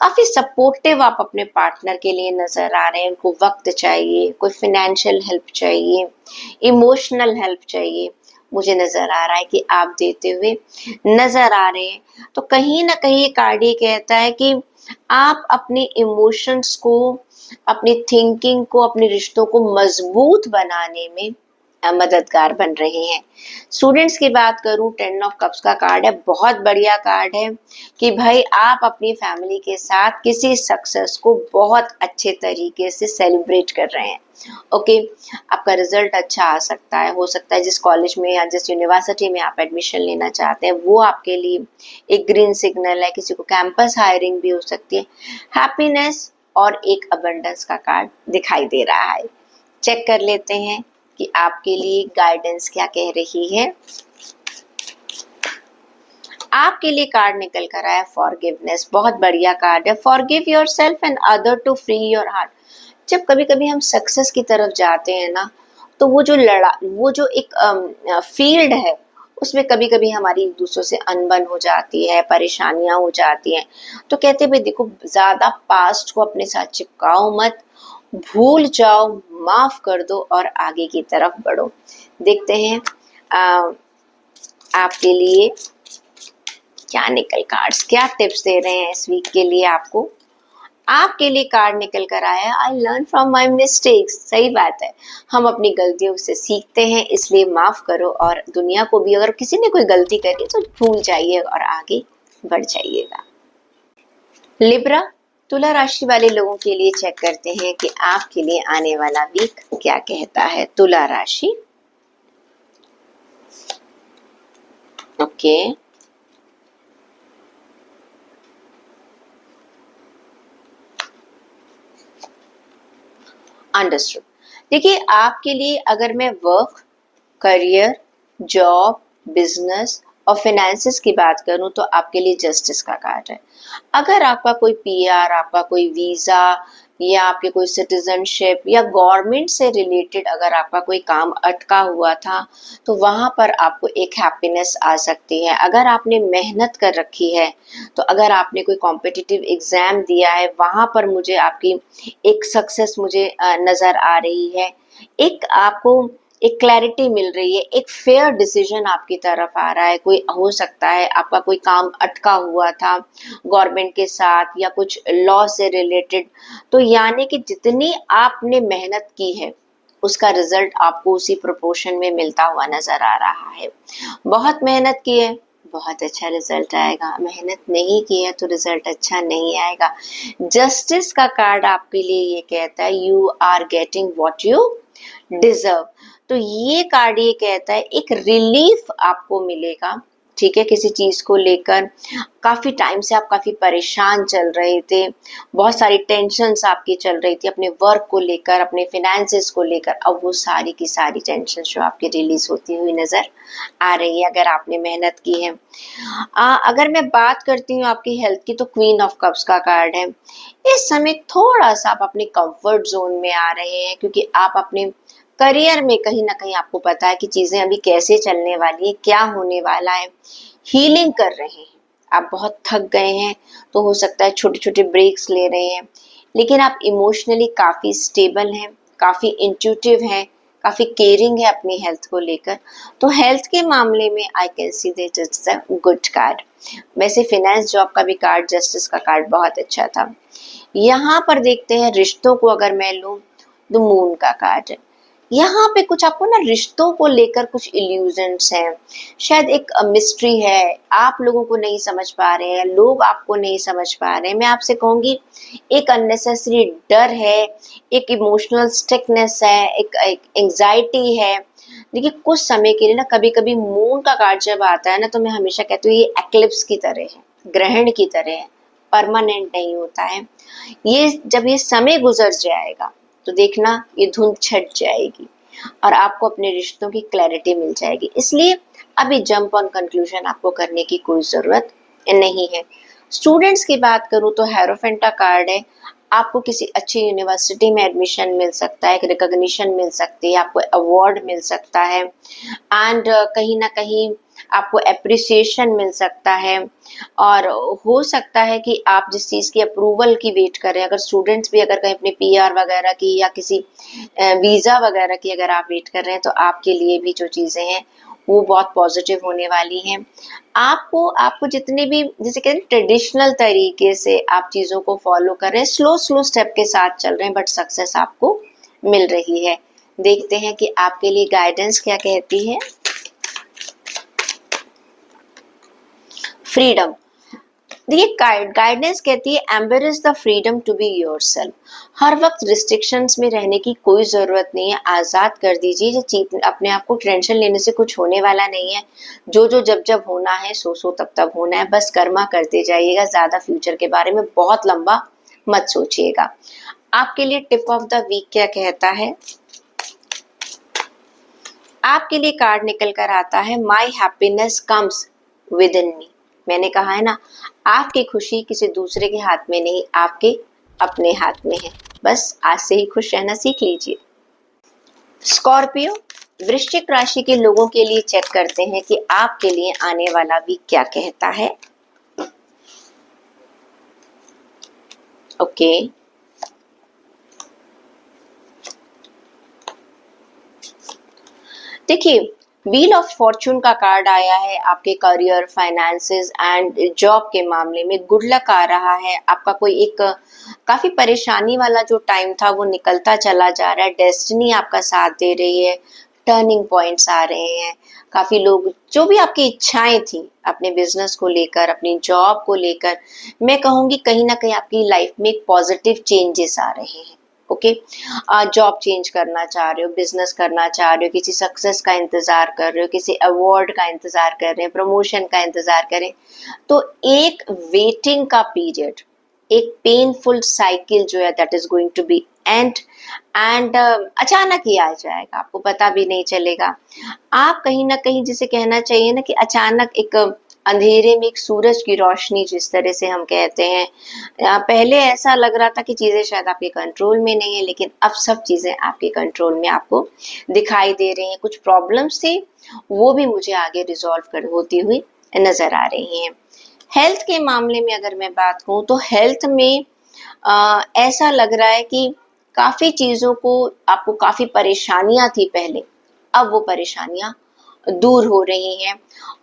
काफी सपोर्टिव आप अपने पार्टनर के लिए नजर आ रहे हैं। उनको वक्त चाहिए, कोई फाइनेंशियल हेल्प चाहिए, इमोशनल हेल्प चाहिए, मुझे नजर आ रहा है कि आप देते हुए नजर आ रहे हैं। तो कहीं ना कहीं कार्ड ये कहता है कि आप अपने इमोशंस को, अपनी थिंकिंग को, अपने रिश्तों को मजबूत बनाने में मददगार बन रहे हैं। स्टूडेंट्स की बात करूं, 10 ऑफ कप्स का कार्ड है, बहुत बढ़िया कार्ड है कि भाई आप अपनी फैमिली के साथ किसी सक्सेस को बहुत अच्छे तरीके से सेलिब्रेट कर रहे हैं। ओके, आपका रिजल्ट अच्छा आ सकता है, हो सकता है जिस कॉलेज में या जिस यूनिवर्सिटी में आप एडमिशन लेना चाहते हैं वो आपके लिए एक ग्रीन सिग्नल है, किसी को कैंपस हायरिंग भी हो सकती है। हैप्पीनेस और एक अबंडेंस का कार्ड दिखाई दे रहा है। चेक कर लेते हैं कि आपके लिए गाइडेंस क्या कह रही है। आपके लिए कार्ड निकल कर आया फॉरगिवनेस, बहुत बढ़िया कार्ड है। Forgive yourself and other to free your heart. जब कभी कभी हम सक्सेस की तरफ जाते हैं ना, तो वो जो एक फील्ड है उसमें कभी कभी हमारी एक दूसरों से अनबन हो जाती है, परेशानियां हो जाती हैं। तो कहते भाई देखो, ज्यादा पास्ट को अपने साथ चिपकाओ मत, भूल जाओ, माफ कर दो और आगे की तरफ बढ़ो। देखते हैं आपके लिए क्या निकल कार्ड्स, क्या टिप्स दे रहे हैं इस वीक के लिए आपको। आपके लिए कार्ड निकल कर आया I learn from my mistakes. सही बात है, हम अपनी गलतियों से सीखते हैं, इसलिए माफ करो और दुनिया को भी, अगर किसी ने कोई गलती करी तो भूल जाइए और आगे बढ़ जाइएगा। लिब्रा, तुला राशि वाले लोगों के लिए चेक करते हैं कि आपके लिए आने वाला वीक क्या कहता है। तुला राशि, ओके, अंडरस्टूड। देखिए, आपके लिए अगर मैं वर्क, करियर, जॉब, बिजनेस और फाइनेंसेस की बात करूं तो आपके लिए जस्टिस का कार्ड है। अगर आपका कोई पीआर, आपका कोई वीजा या आपके कोई सिटीजनशिप या गवर्नमेंट से रिलेटेड अगर आपका कोई काम अटका हुआ था तो वहां पर आपको एक हैप्पीनेस आ सकती है। अगर आपने मेहनत कर रखी है, तो अगर आपने कोई कॉम्पिटिटिव एग्जाम दिया है, वहां पर मुझे आपकी एक सक्सेस मुझे नजर आ रही है। एक आपको एक क्लैरिटी मिल रही है, एक फेयर डिसीजन आपकी तरफ आ रहा है। कोई हो सकता है आपका कोई काम अटका हुआ था गवर्नमेंट के साथ या कुछ लॉ से रिलेटेड, तो यानी कि जितनी आपने मेहनत की है उसका रिजल्ट आपको उसी प्रोपोर्शन में मिलता हुआ नजर आ रहा है। बहुत मेहनत की है, बहुत अच्छा रिजल्ट आएगा, मेहनत नहीं की है तो रिजल्ट अच्छा नहीं आएगा। जस्टिस का कार्ड आपके लिए ये कहता है you are getting what you deserve. तो ये कार्ड ये कहता है एक रिलीफ आपको मिलेगा, ठीक है, किसी चीज को लेकर काफी टाइम से आप काफी परेशान चल रहे थे, बहुत सारी टेंशन्स आपकी चल रही थी अपने वर्क को लेकर, अपने फिनेंसेस को लेकर। अब वो सारी की सारी टेंशन जो आपकी रिलीज होती हुई नजर आ रही है अगर आपने मेहनत की है। अगर मैं बात करती हूँ आपकी हेल्थ की, तो क्वीन ऑफ कप्स का कार्ड है। इस समय थोड़ा सा आप अपने कंफर्ट जोन में आ रहे हैं, क्योंकि आप अपने करियर में कहीं ना कहीं आपको पता है कि चीजें अभी कैसे चलने वाली है, क्या होने वाला है। हीलिंग कर रहे हैं, आप बहुत थक गए हैं, तो हो सकता है छोटे छोटे ब्रेक्स ले रहे हैं, लेकिन आप इमोशनली काफी स्टेबल हैं, काफी इंट्यूटिव हैं, काफी केयरिंग है अपनी हेल्थ को लेकर। तो हेल्थ के मामले में I can see that it's a good card. वैसे फिनेंस, जॉब का भी कार्ड, जस्टिस का कार्ड बहुत अच्छा था। यहाँ पर देखते हैं रिश्तों को अगर मैं लूँ तो मून का कार्ड है। यहाँ पे कुछ आपको ना रिश्तों को लेकर कुछ इल्यूजन्स हैं, शायद एक मिस्ट्री है, आप लोगों को नहीं समझ पा रहे हैं, लोग आपको नहीं समझ पा रहे हैं। मैं आपसे कहूंगी एक अननेसेसरी डर है, एक इमोशनल स्टिकनेस है, एक एंजाइटी है। देखिए कुछ समय के लिए ना कभी कभी मून का कार्ड जब आता है ना, तो मैं हमेशा कहती हूँ ये एक्लिप्स की तरह है, ग्रहण की तरह है, परमानेंट नहीं होता है। ये जब ये समय गुजर जाएगा तो देखना ये धुंध छट जाएगी और आपको अपने रिश्तों की क्लैरिटी मिल जाएगी। इसलिए अभी जंप ऑन कंक्लूजन आपको करने की कोई जरूरत नहीं है। स्टूडेंट्स की बात करूं तो हेरोफेंट का कार्ड है, आपको किसी अच्छी यूनिवर्सिटी में एडमिशन मिल सकता है, एक रिकॉग्निशन मिल सकती है, आपको अवार्ड मिल सकता है एंड कहीं ना कहीं आपको एप्रिसिएशन मिल सकता है। और हो सकता है कि आप जिस चीज़ की अप्रूवल की वेट कर रहे हैं, अगर स्टूडेंट्स भी अगर कहीं अपने पीआर वगैरह की या किसी वीज़ा वगैरह की अगर आप वेट कर रहे हैं, तो आपके लिए भी जो चीज़ें हैं वो बहुत पॉजिटिव होने वाली हैं। आपको आपको जितने भी जैसे कहते हैं ट्रेडिशनल तरीके से आप चीज़ों को फॉलो कर रहे हैं, स्लो स्लो स्टेप के साथ चल रहे हैं, बट सक्सेस आपको मिल रही है। देखते हैं कि आपके लिए गाइडेंस क्या कहती है। फ्रीडम, देखिए गाइडेंस कहती है embrace the freedom to be yourself. हर वक्त रिस्ट्रिक्शंस में रहने की कोई जरूरत नहीं है, आजाद कर दीजिए। जो चीज अपने आप को टेंशन लेने से कुछ होने वाला नहीं है, जो जो जब जब होना है सो तब तब होना है, बस कर्मा करते जाइएगा, ज्यादा फ्यूचर के बारे में बहुत लंबा मत सोचिएगा। आपके लिए टिप ऑफ द वीक क्या कहता है? आपके लिए कार्ड निकल कर आता है my happiness comes within me. मैंने कहा है ना, आपकी खुशी किसी दूसरे के हाथ में नहीं, आपके अपने हाथ में है। बस आज से ही खुश रहना सीख लीजिए। स्कॉर्पियो, वृश्चिक राशि के लोगों के लिए चेक करते हैं कि आपके लिए आने वाला वीक क्या कहता है। ओके, देखिए व्हील ऑफ फॉर्चून का कार्ड आया है। आपके करियर, फाइनेंसेस एंड जॉब के मामले में गुड लक आ रहा है। आपका कोई एक काफी परेशानी वाला जो टाइम था वो निकलता चला जा रहा है, डेस्टिनी आपका साथ दे रही है, टर्निंग पॉइंट्स आ रहे हैं। काफी लोग जो भी आपकी इच्छाएं थी अपने बिजनेस को लेकर, अपनी जॉब को लेकर, मैं कहूंगी कहीं ना कहीं आपकी लाइफ में एक पॉजिटिव चेंजेस आ रहे हैं। ओके, जॉब चेंज करना चाह रहे हो, बिजनेस करना चाह रहे हो, किसी सक्सेस का इंतजार कर रहे हो, किसी अवार्ड का इंतजार कर रहे हैं, प्रमोशन का इंतजार करें, तो एक वेटिंग का पीरियड, एक पेनफुल साइकिल जो है that is going to be end अचानक ही आ जाएगा, आपको पता भी नहीं चलेगा। आप कहीं ना कहीं जिसे कहना चाहिए ना कि अचानक एक अंधेरे में एक सूरज की रोशनी, जिस तरह से हम कहते हैं, पहले ऐसा लग रहा था कि चीजें शायद आपके कंट्रोल में नहीं है, लेकिन अब सब चीजें आपके कंट्रोल में आपको दिखाई दे रही हैं। कुछ प्रॉब्लम्स थी वो भी मुझे आगे रिजॉल्व कर होती हुई नजर आ रही हैं। हेल्थ के मामले में अगर मैं बात कहूँ तो हेल्थ में ऐसा लग रहा है कि काफी चीजों को, आपको काफी परेशानियां थी पहले, अब वो परेशानियां दूर हो रही हैं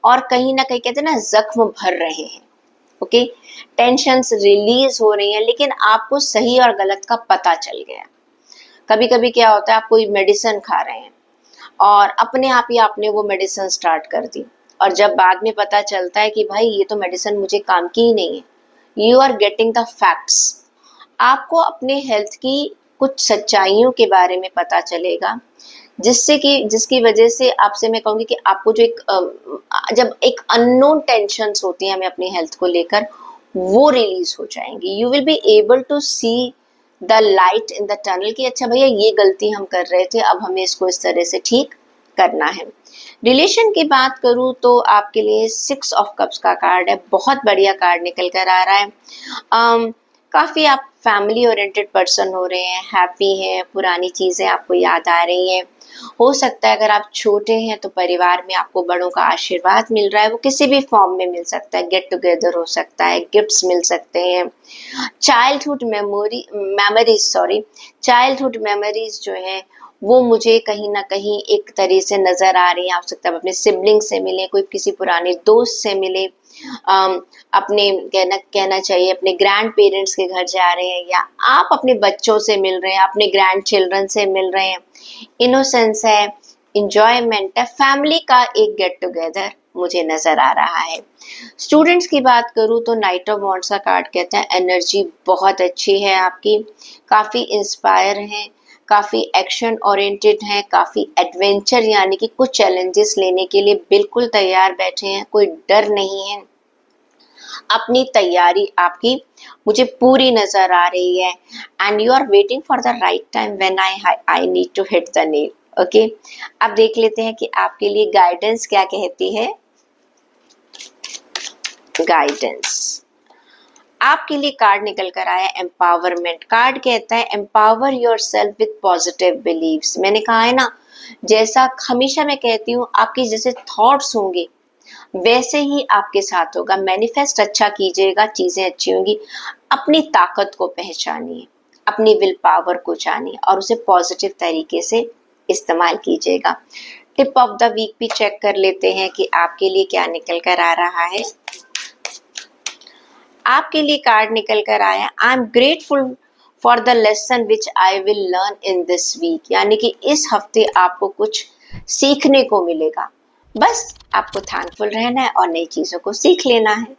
और कहीं ना कहीं कहते हैं ना जख्म भर रहे हैं। ओके, टेंशन्स रिलीज हो रही हैं, लेकिन आपको सही और गलत का पता चल गया। कभी कभी क्या होता है, आप कोई मेडिसिन खा रहे हैं और अपने आप ही आपने वो मेडिसिन स्टार्ट कर दी, और जब बाद में पता चलता है कि भाई ये तो मेडिसिन मुझे काम की ही नहीं है, you are getting the facts. आपको अपने हेल्थ की कुछ सच्चाइयों के बारे में पता चलेगा, जिसकी वजह से आपसे मैं कहूँगी कि आपको जो जब एक अननोन टेंशन्स होती हैं हमें अपनी हेल्थ को लेकर, वो रिलीज हो जाएंगी। You will be able to see the light in the tunnel कि अच्छा भैया ये गलती हम कर रहे थे, अब हमें इसको इस तरह से ठीक करना है। रिलेशन की बात करूँ तो आपके लिए 6 ऑफ कप्स का कार्ड है, बहुत बढ़िया कार्ड निकल कर आ रहा है। काफ़ी आप फैमिली ओरिएंटेड पर्सन हो रहे हैं, हैप्पी हैं, पुरानी चीज़ें आपको याद आ रही हैं। हो सकता है अगर आप छोटे हैं तो परिवार में आपको बड़ों का आशीर्वाद मिल रहा है, वो किसी भी फॉर्म में मिल सकता है, गेट टुगेदर हो सकता है, गिफ्ट्स मिल सकते हैं। चाइल्डहुड मेमोरीज जो हैं वो मुझे कहीं ना कहीं एक तरह से नजर आ रही है। हो सकता है अपने सिबलिंग से मिले, कोई किसी पुराने दोस्त से मिले, अपने कहना चाहिए अपने ग्रैंड पेरेंट्स के घर जा रहे हैं, या आप अपने बच्चों से मिल रहे हैं, अपने ग्रैंड चिल्ड्रन से मिल रहे हैं। इनोसेंस है, इंजॉयमेंट है, फैमिली का एक गेट टुगेदर मुझे नजर आ रहा है। स्टूडेंट्स की बात करूं तो नाइट ऑफ वॉन्ड्स का कार्ड कहता है एनर्जी बहुत अच्छी है आपकी, काफी इंस्पायर हैं, काफी एक्शन ओरिएंटेड हैं, काफी एडवेंचर यानी कि कुछ चैलेंजेस लेने के लिए बिल्कुल तैयार बैठे हैं, कोई डर नहीं है। अपनी तैयारी आपकी मुझे पूरी नजर आ रही है, and you are waiting for the right time when I need to hit the nail. Okay, अब देख लेते हैं कि आपके लिए गाइडेंस क्या कहती है। गाइडेंस आपके लिए कार्ड निकल कर आया एम्पावरमेंट कार्ड। कहता है empower yourself with positive beliefs. मैंने कहा है ना, जैसा हमेशा मैं कहती हूँ, आपके जैसे थॉट्स होंगे वैसे ही आपके साथ होगा। मैनिफेस्ट अच्छा कीजिएगा, चीजें अच्छी होंगी। अपनी ताकत को पहचानिए, अपनी विल पावर को जानिए और उसे पॉजिटिव तरीके से इस्तेमाल कीजिएगा। टिप ऑफ द वीक भी चेक कर लेते हैं कि आपके लिए क्या निकल कर आ रहा है। आपके लिए कार्ड निकल कर आया I am grateful for the lesson which I will learn in this week. यानी कि इस हफ्ते आपको कुछ सीखने को मिलेगा, बस आपको थैंकफुल रहना है और नई चीजों को सीख लेना है।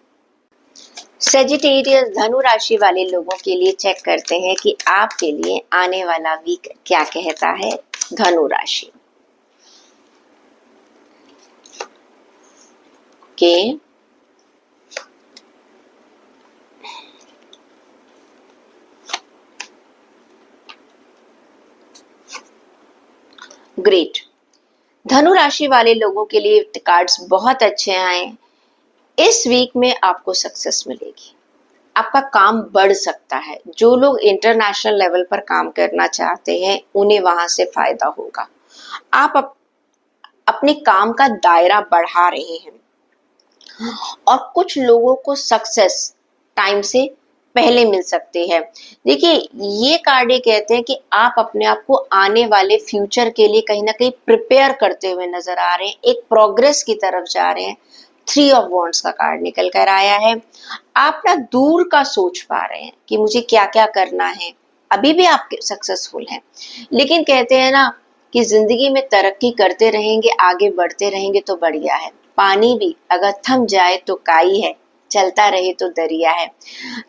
सेजिटेरियस धनु राशि वाले लोगों के लिए चेक करते हैं कि आपके लिए आने वाला वीक क्या कहता है। धनु राशि के ग्रेट। धनु राशि वाले लोगों के लिए कार्ड्स बहुत अच्छे आए। इस वीक में आपको सक्सेस मिलेगी, आपका काम बढ़ सकता है। जो लोग इंटरनेशनल लेवल पर काम करना चाहते हैं उन्हें वहां से फायदा होगा। आप अपने काम का दायरा बढ़ा रहे हैं और कुछ लोगों को सक्सेस टाइम से पहले मिल सकती है। देखिए, ये कार्ड ये कहते हैं कि आप अपने आप को आने वाले फ्यूचर के लिए कहीं ना कहीं प्रिपेयर करते हुए नजर आ रहे हैं, एक प्रोग्रेस की तरफ जा रहे हैं। 3 ऑफ वॉन्ड्स का कार्ड निकल कर आया है। आप ना दूर का सोच पा रहे हैं कि मुझे क्या क्या करना है। अभी भी आप सक्सेसफुल हैं, लेकिन कहते हैं ना कि जिंदगी में तरक्की करते रहेंगे, आगे बढ़ते रहेंगे तो बढ़िया है। पानी भी अगर थम जाए तो काई है, चलता रहे तो दरिया है।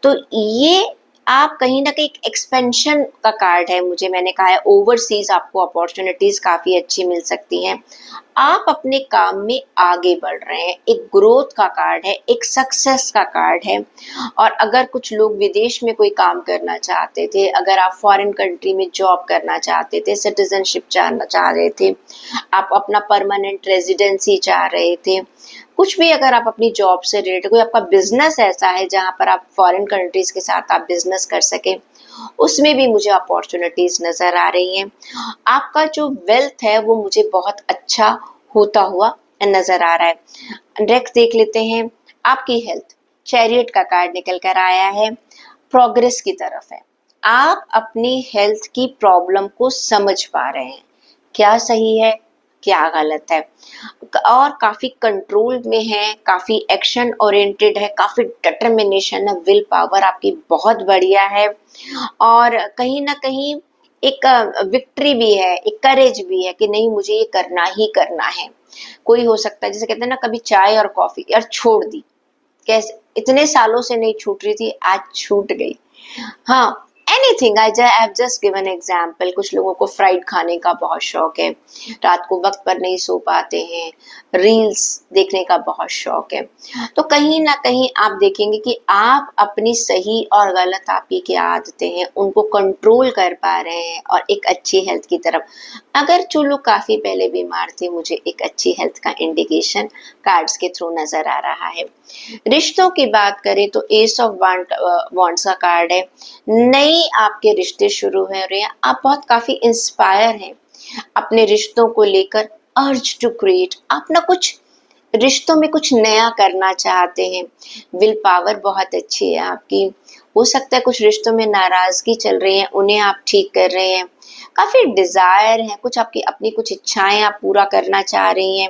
तो ये आप कहीं ना कहीं एक्सपेंशन का कार्ड है। मुझे मैंने कहा है ओवरसीज आपको अपॉर्चुनिटीज काफी अच्छी मिल सकती हैं। आप अपने काम में आगे बढ़ रहे हैं, एक ग्रोथ का कार्ड है, एक सक्सेस का कार्ड है। और अगर कुछ लोग विदेश में कोई काम करना चाहते थे, अगर आप फॉरेन कंट्री में जॉब करना चाहते थे, सिटीजनशिप चाह रहे थे, आप अपना परमानेंट रेजिडेंसी चाह रहे थे, कुछ भी अगर आप अपनी जॉब से रिलेटेड, कोई आपका बिजनेस ऐसा है जहां पर आप फॉरेन कंट्रीज के साथ आप बिजनेस कर सके, उसमें भी मुझे अपॉर्चुनिटीज नजर आ रही हैं। आपका जो वेल्थ है वो मुझे बहुत अच्छा होता हुआ नजर आ रहा है। नेक्स्ट देख लेते हैं आपकी हेल्थ। चैरियट का कार्ड निकल कर आया है, प्रोग्रेस की तरफ है। आप अपनी हेल्थ की प्रॉब्लम को समझ पा रहे हैं, क्या सही है क्या गलत है, और काफी कंट्रोल में है, काफी एक्शन ओरिएंटेड है, काफी डिटर्मिनेशन है, विल पावर आपकी बहुत बढ़िया है। और कहीं ना कहीं एक विक्ट्री भी है, एक करेज भी है कि नहीं मुझे ये करना ही करना है। कोई हो सकता है जैसे कहते हैं ना, कभी चाय और कॉफी यार छोड़ दी, कैसे इतने सालों से नहीं छूट रही थी, आज छूट गई। हाँ, anything, I have just given example. कुछ लोगों को फ्राइड खाने का बहुत शौक है, रात को वक्त पर नहीं सो पाते हैं, रील्स देखने का बहुत शौक है। तो कहीं ना कहीं आप देखेंगे कि आप अपनी सही और गलत आपकी क्या आदतें हैं उनको कंट्रोल कर पा रहे हैं और एक अच्छी हेल्थ की तरफ। अगर जो लोग काफी पहले बीमार थे, मुझे एक अच्छी हेल्थ का इंडिकेशन कार्ड्स के थ्रू नजर आ रहा है। रिश्तों की बात करें तो एस ऑफ वॉन्ड्स का कार्ड है। नई आपके रिश्ते शुरू हो रहे हैं, आप बहुत काफी इंस्पायर हैं अपने रिश्तों को लेकर। अर्ज टू क्रिएट, आप ना कुछ रिश्तों में कुछ नया करना चाहते हैं, विल पावर बहुत अच्छी है आपकी। हो सकता है कुछ रिश्तों में नाराजगी चल रही है, उन्हें आप ठीक कर रहे हैं। काफी डिजायर है, कुछ आपकी अपनी कुछ इच्छाएं आप पूरा करना चाह रही हैं,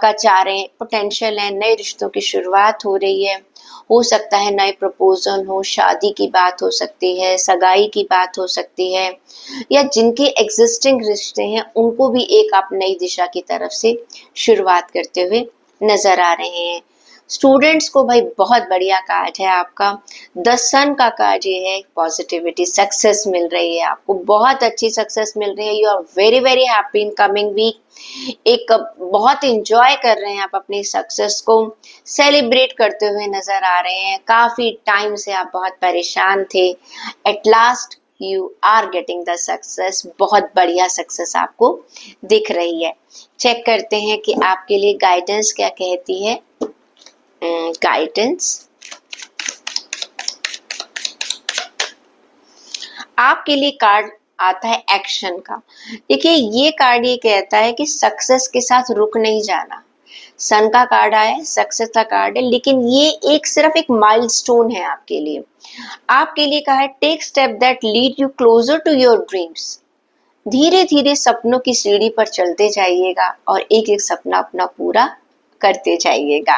चाह रहे हैं, पोटेंशियल है, नए रिश्तों की शुरुआत हो रही है। हो सकता है नए प्रपोजल हो, शादी की बात हो सकती है, सगाई की बात हो सकती है, या जिनके एग्जिस्टिंग रिश्ते हैं उनको भी एक आप नई दिशा की तरफ से शुरुआत करते हुए नजर आ रहे हैं। स्टूडेंट्स को भाई बहुत बढ़िया कार्ड है आपका। द सन का कार्ड ये है, पॉजिटिविटी, सक्सेस मिल रही है आपको, बहुत अच्छी सक्सेस मिल रही है। You are very very happy in coming week. एक बहुत इंजॉय कर रहे हैं आप अपनी सक्सेस को, सेलिब्रेट करते हुए नजर आ रहे हैं। काफी टाइम से आप बहुत परेशान थे, at last you are getting the success. बहुत बढ़िया सक्सेस आपको दिख रही है। चेक करते हैं कि आपके लिए गाइडेंस क्या कहती है। गाइडेंस आपके लिए कार्ड आता है एक्शन का। देखिए ये कार्ड ये कहता है कि सक्सेस के साथ रुक नहीं जाना। सन का कार्ड आया है, सक्सेस का कार्ड है, लेकिन ये एक सिर्फ एक माइलस्टोन है आपके लिए। आपके लिए कहा है take step that lead you closer to your dreams. धीरे धीरे सपनों की सीढ़ी पर चलते जाइएगा और एक एक सपना अपना पूरा करते जाइएगा।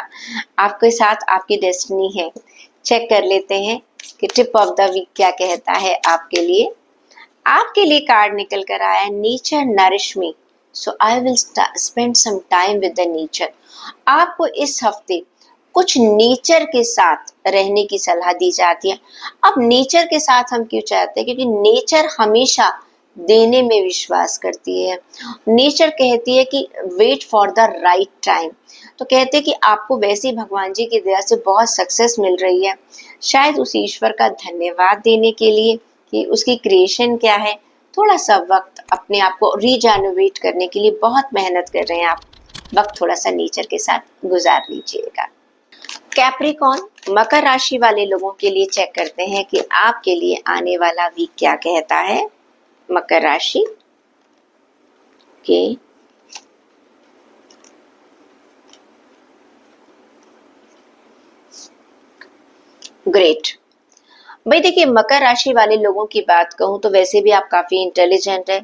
आपके साथ आपकी डेस्टिनी है। चेक कर लेते हैं कि टिप ऑफ द वीक क्या कहता है आपके लिए। आपके लिए कार्ड निकल कर आया, nature nourish me so I will spend some time with the nature. आपको इस हफ्ते कुछ नेचर के साथ रहने की सलाह दी जाती है। अब नेचर के साथ हम क्यों चाहते हैं? क्योंकि नेचर हमेशा देने में विश्वास करती है। नेचर कहती है कि wait for the right time. तो कहते हैं कि आपको वैसे ही भगवान जी की दया से बहुत सक्सेस मिल रही है। शायद उस ईश्वर का धन्यवाद देने के लिए कि उसकी क्रिएशन क्या है, थोड़ा सा वक्त अपने आप को रीजेनरेट करने के लिए बहुत मेहनत कर रहे हैं आप। वक्त थोड़ा सा नेचर के साथ गुजार लीजिएगा। कैप्रिकॉर्न, मकर राशि वाले लोगों के लिए चेक करते हैं कि आपके लिए आने वाला वीक क्या कहता है। मकर राशि के ग्रेट। भाई देखिए मकर राशि वाले लोगों की बात कहूं तो वैसे भी आप काफी इंटेलिजेंट है।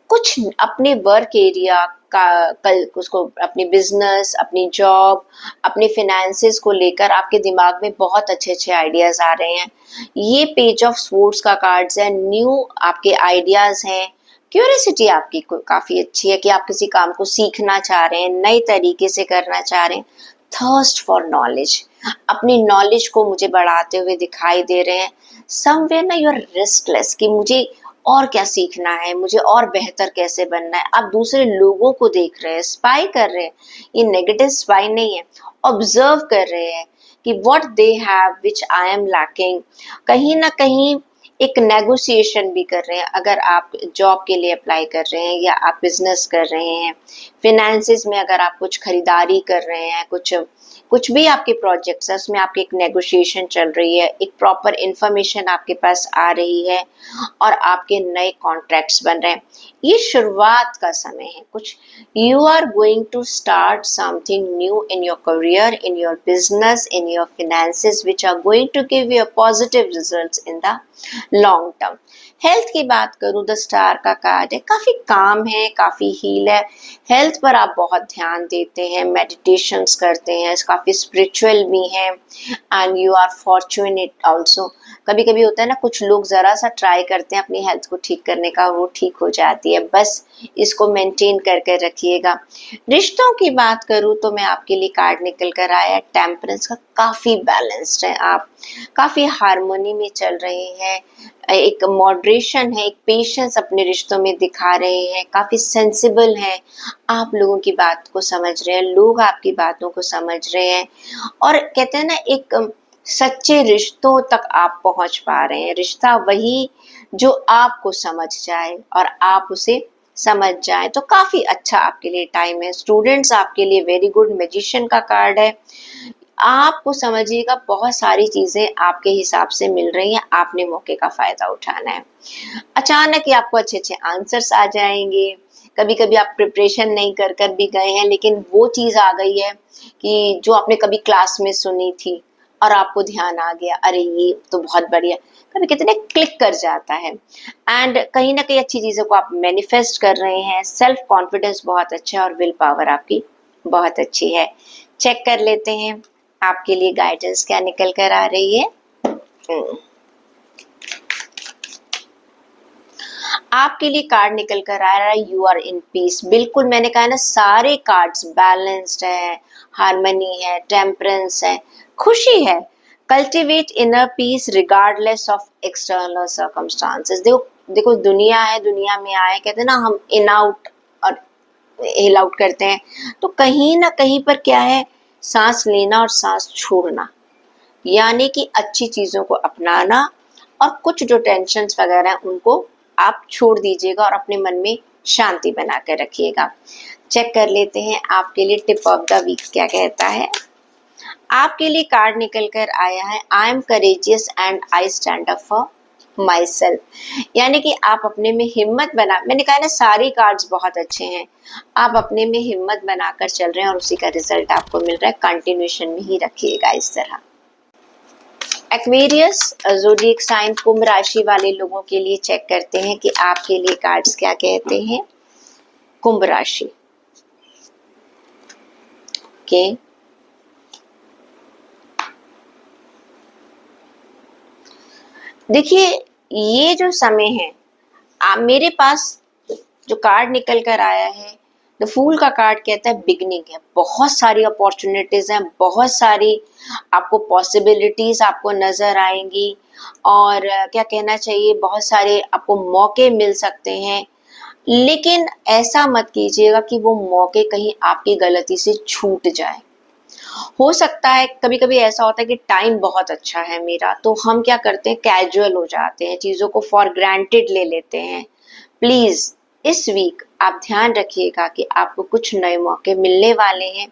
कुछ अपने वर्क एरिया का कल उसको अपनी बिजनेस, अपनी जॉब, अपने फिनेंसेस को लेकर आपके दिमाग में बहुत अच्छे अच्छे आइडियाज आ रहे हैं। ये पेज ऑफ स्वॉर्ड्स का कार्ड्स है, न्यू आपके आइडियाज हैं। क्यूरियोसिटी आपकी काफी अच्छी है कि आप किसी काम को सीखना चाह रहे हैं, नए तरीके से करना चाह रहे हैं। थर्स्ट फॉर नॉलेज, अपनी नॉलेज को मुझे बढ़ाते हुए दिखाई दे रहे हैं। समवेयर ना यू आर रेस्टलेस कि मुझे और क्या सीखना है, मुझे और बेहतर कैसे बनना है। आप दूसरे लोगों को देख रहे हैं, स्पाई कर रहे हैं। ये नेगेटिव स्पाई नहीं है, ऑब्जर्व कर रहे हैं कि what they have which I am lacking. कहीं ना कहीं एक नेगोशिएशन भी कर रहे हैं। अगर आप जॉब के लिए अप्लाई कर रहे हैं या आप बिजनेस कर रहे हैं, फिनेंसेस में अगर आप कुछ खरीदारी कर रहे हैं, कुछ कुछ भी आपके प्रोजेक्ट्स है उसमें आपकी एक नेगोशिएशन चल रही है, एक प्रॉपर इंफॉर्मेशन आपके पास आ रही है और आपके नए कॉन्ट्रैक्ट्स बन रहे हैं। ये शुरुआत का समय है। कुछ you are going to start something new in your career, in your business, in your finances which are going to give you positive results in the long term. Health की बात करूं, द स्टार का कार्ड है, काफी काम है, काफी हील है। हेल्थ पर आप बहुत ध्यान देते हैं, मेडिटेशंस करते हैं, काफी स्पिरिचुअल भी हैं and you are fortunate also. कभी कभी होता है ना, कुछ लोग जरा सा ट्राई करते हैं अपनी हेल्थ को ठीक करने का, वो ठीक हो जाती है। बस इसको मेंटेन करके रखिएगा। रिश्तों की बात करूं तो मैं आपके लिए कार्ड निकल कर आया टेम्परेंस का। काफी बैलेंस्ड है आप, काफी हार्मोनी में चल रहे हैं, एक मॉडरेशन है, एक पेशेंस अपने रिश्तों में दिखा रहे हैं, काफी सेंसिबल हैं। आप लोगों की बात को समझ रहे हैं, लोग आपकी बातों को समझ रहे हैं और कहते हैं ना एक सच्चे रिश्तों तक आप पहुंच पा रहे हैं। रिश्ता वही जो आपको समझ जाए और आप उसे समझ जाए, तो काफी अच्छा आपके लिए टाइम है। स्टूडेंट्स आपके लिए वेरी गुड। मैजिशियन का कार्ड है। आपको समझिएगा बहुत सारी चीजें आपके हिसाब से मिल रही हैं, आपने मौके का फायदा उठाना है। अचानक ही आपको अच्छे अच्छे आंसर्स आ जाएंगे, कभी कभी आप प्रिपरेशन नहीं कर कर भी गए हैं, लेकिन वो चीज आ गई है कि जो आपने कभी क्लास में सुनी थी और आपको ध्यान आ गया, अरे ये तो बहुत बढ़िया, कभी कितने क्लिक कर जाता है। एंड कहीं ना कहीं अच्छी चीजों को आप मैनिफेस्ट कर रहे हैं, सेल्फ कॉन्फिडेंस बहुत अच्छा है और विल पावर आपकी बहुत अच्छी है। चेक कर लेते हैं आपके लिए गाइडेंस क्या निकल कर आ रही है। आपके लिए कार्ड निकल कर आ रहा है यू आर इन पीस। बिल्कुल मैंने कहा ना, सारे कार्ड्स बैलेंस्ड है, हार्मनी है, टेम्परेंस है, खुशी है। Cultivate inner peace regardless of external circumstances. देखो देखो, दुनिया है, दुनिया में आए, कहते हैं ना हम इन आउट और हिल आउट करते हैं, तो कहीं ना कहीं पर क्या है, सांस लेना और सांस छोड़ना, यानी कि अच्छी चीजों को अपनाना और कुछ जो टेंशन्स वगैरह हैं उनको आप छोड़ दीजिएगा और अपने मन में शांति बना कर रखिएगा। चेक कर लेते हैं आपके लिए टिप ऑफ द वीक क्या कहता है। आपके लिए कार्ड निकल कर आया है I am courageous and I stand up for my self, यानी कि आप अपने में हिम्मत बना, मैंने कहा ना सारी कार्ड्स बहुत अच्छे हैं, आप अपने में हिम्मत बनाकर चल रहे हैं और उसी का रिजल्ट आपको मिल रहा है। कंटिन्यूशन में ही रखिएगा इस तरह। एक्वेरियस ज़ोडिएक साइन कुंभ राशि वाले लोगों के लिए चेक करते हैं कि आपके लिए कार्ड्स क्या कहते हैं। कुंभ राशि के देखिए, ये जो समय है, मेरे पास जो कार्ड निकल कर आया है, द फूल का कार्ड कहता है बिगनिंग है, बहुत सारी अपॉर्चुनिटीज हैं, बहुत सारी आपको पॉसिबिलिटीज आपको नजर आएंगी और क्या कहना चाहिए, बहुत सारे आपको मौके मिल सकते हैं। लेकिन ऐसा मत कीजिएगा कि वो मौके कहीं आपकी गलती से छूट जाए। हो सकता है कभी कभी ऐसा होता है कि टाइम बहुत अच्छा है मेरा, तो हम क्या करते हैं, कैजुअल हो जाते हैं, चीजों को फॉर ग्रांटेड ले लेते हैं। प्लीज इस वीक आप ध्यान रखिएगा कि आपको कुछ नए मौके मिलने वाले हैं,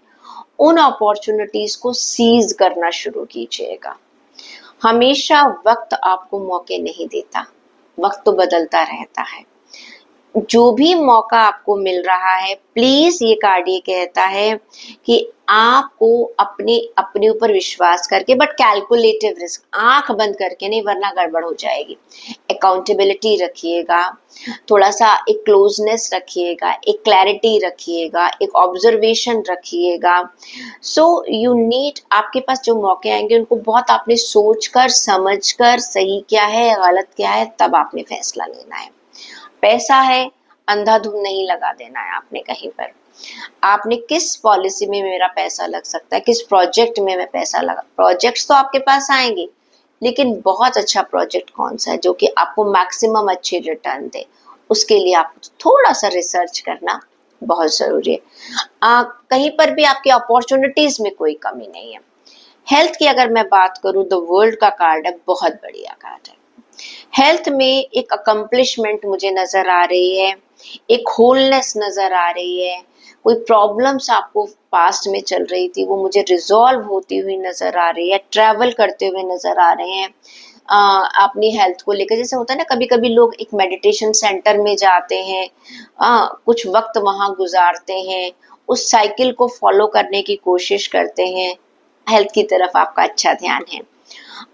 उन अपॉर्चुनिटीज को सीज करना शुरू कीजिएगा। हमेशा वक्त आपको मौके नहीं देता, वक्त तो बदलता रहता है। जो भी मौका आपको मिल रहा है, प्लीज ये कार्ड ये कहता है कि आपको अपने अपने ऊपर विश्वास करके, बट कैलकुलेटिव रिस्क, आंख बंद करके नहीं, वरना गड़बड़ हो जाएगी। अकाउंटेबिलिटी रखिएगा, थोड़ा सा एक क्लोजनेस रखिएगा, एक क्लैरिटी रखिएगा, एक ऑब्जर्वेशन रखिएगा। सो यू नीड, आपके पास जो मौके आएंगे उनको बहुत आपने सोच कर समझ कर, सही क्या है गलत क्या है, तब आपने फैसला लेना है। पैसा है, अंधाधुंध नहीं लगा देना है आपने कहीं पर। आपने किस पॉलिसी में मेरा पैसा लग सकता है, किस प्रोजेक्ट में मैं पैसा लगा, प्रोजेक्ट्स तो आपके पास आएंगे, लेकिन बहुत अच्छा प्रोजेक्ट कौन सा है जो कि आपको मैक्सिमम अच्छे रिटर्न दे, उसके लिए आप थोड़ा सा रिसर्च करना बहुत जरूरी है। कहीं पर भी आपकी अपॉर्चुनिटीज में कोई कमी नहीं है। हेल्थ की अगर मैं बात करूं, द वर्ल्ड का कार्ड है, बहुत बढ़िया कार्ड है। हेल्थ में एक अकम्पलिशमेंट मुझे नजर आ रही है, एक होलनेस नजर आ रही है। कोई प्रॉब्लम्स आपको पास्ट में चल रही थी, वो मुझे रिजॉल्व होती हुई नजर आ रही है, ट्रैवल करते हुए नजर आ रहे हैं। अपनी हेल्थ को लेकर, जैसे होता है ना, कभी कभी लोग एक मेडिटेशन सेंटर में जाते हैं, कुछ वक्त वहां गुजारते हैं, उस साइकिल को फॉलो करने की कोशिश करते हैं। हेल्थ की तरफ आपका अच्छा ध्यान है।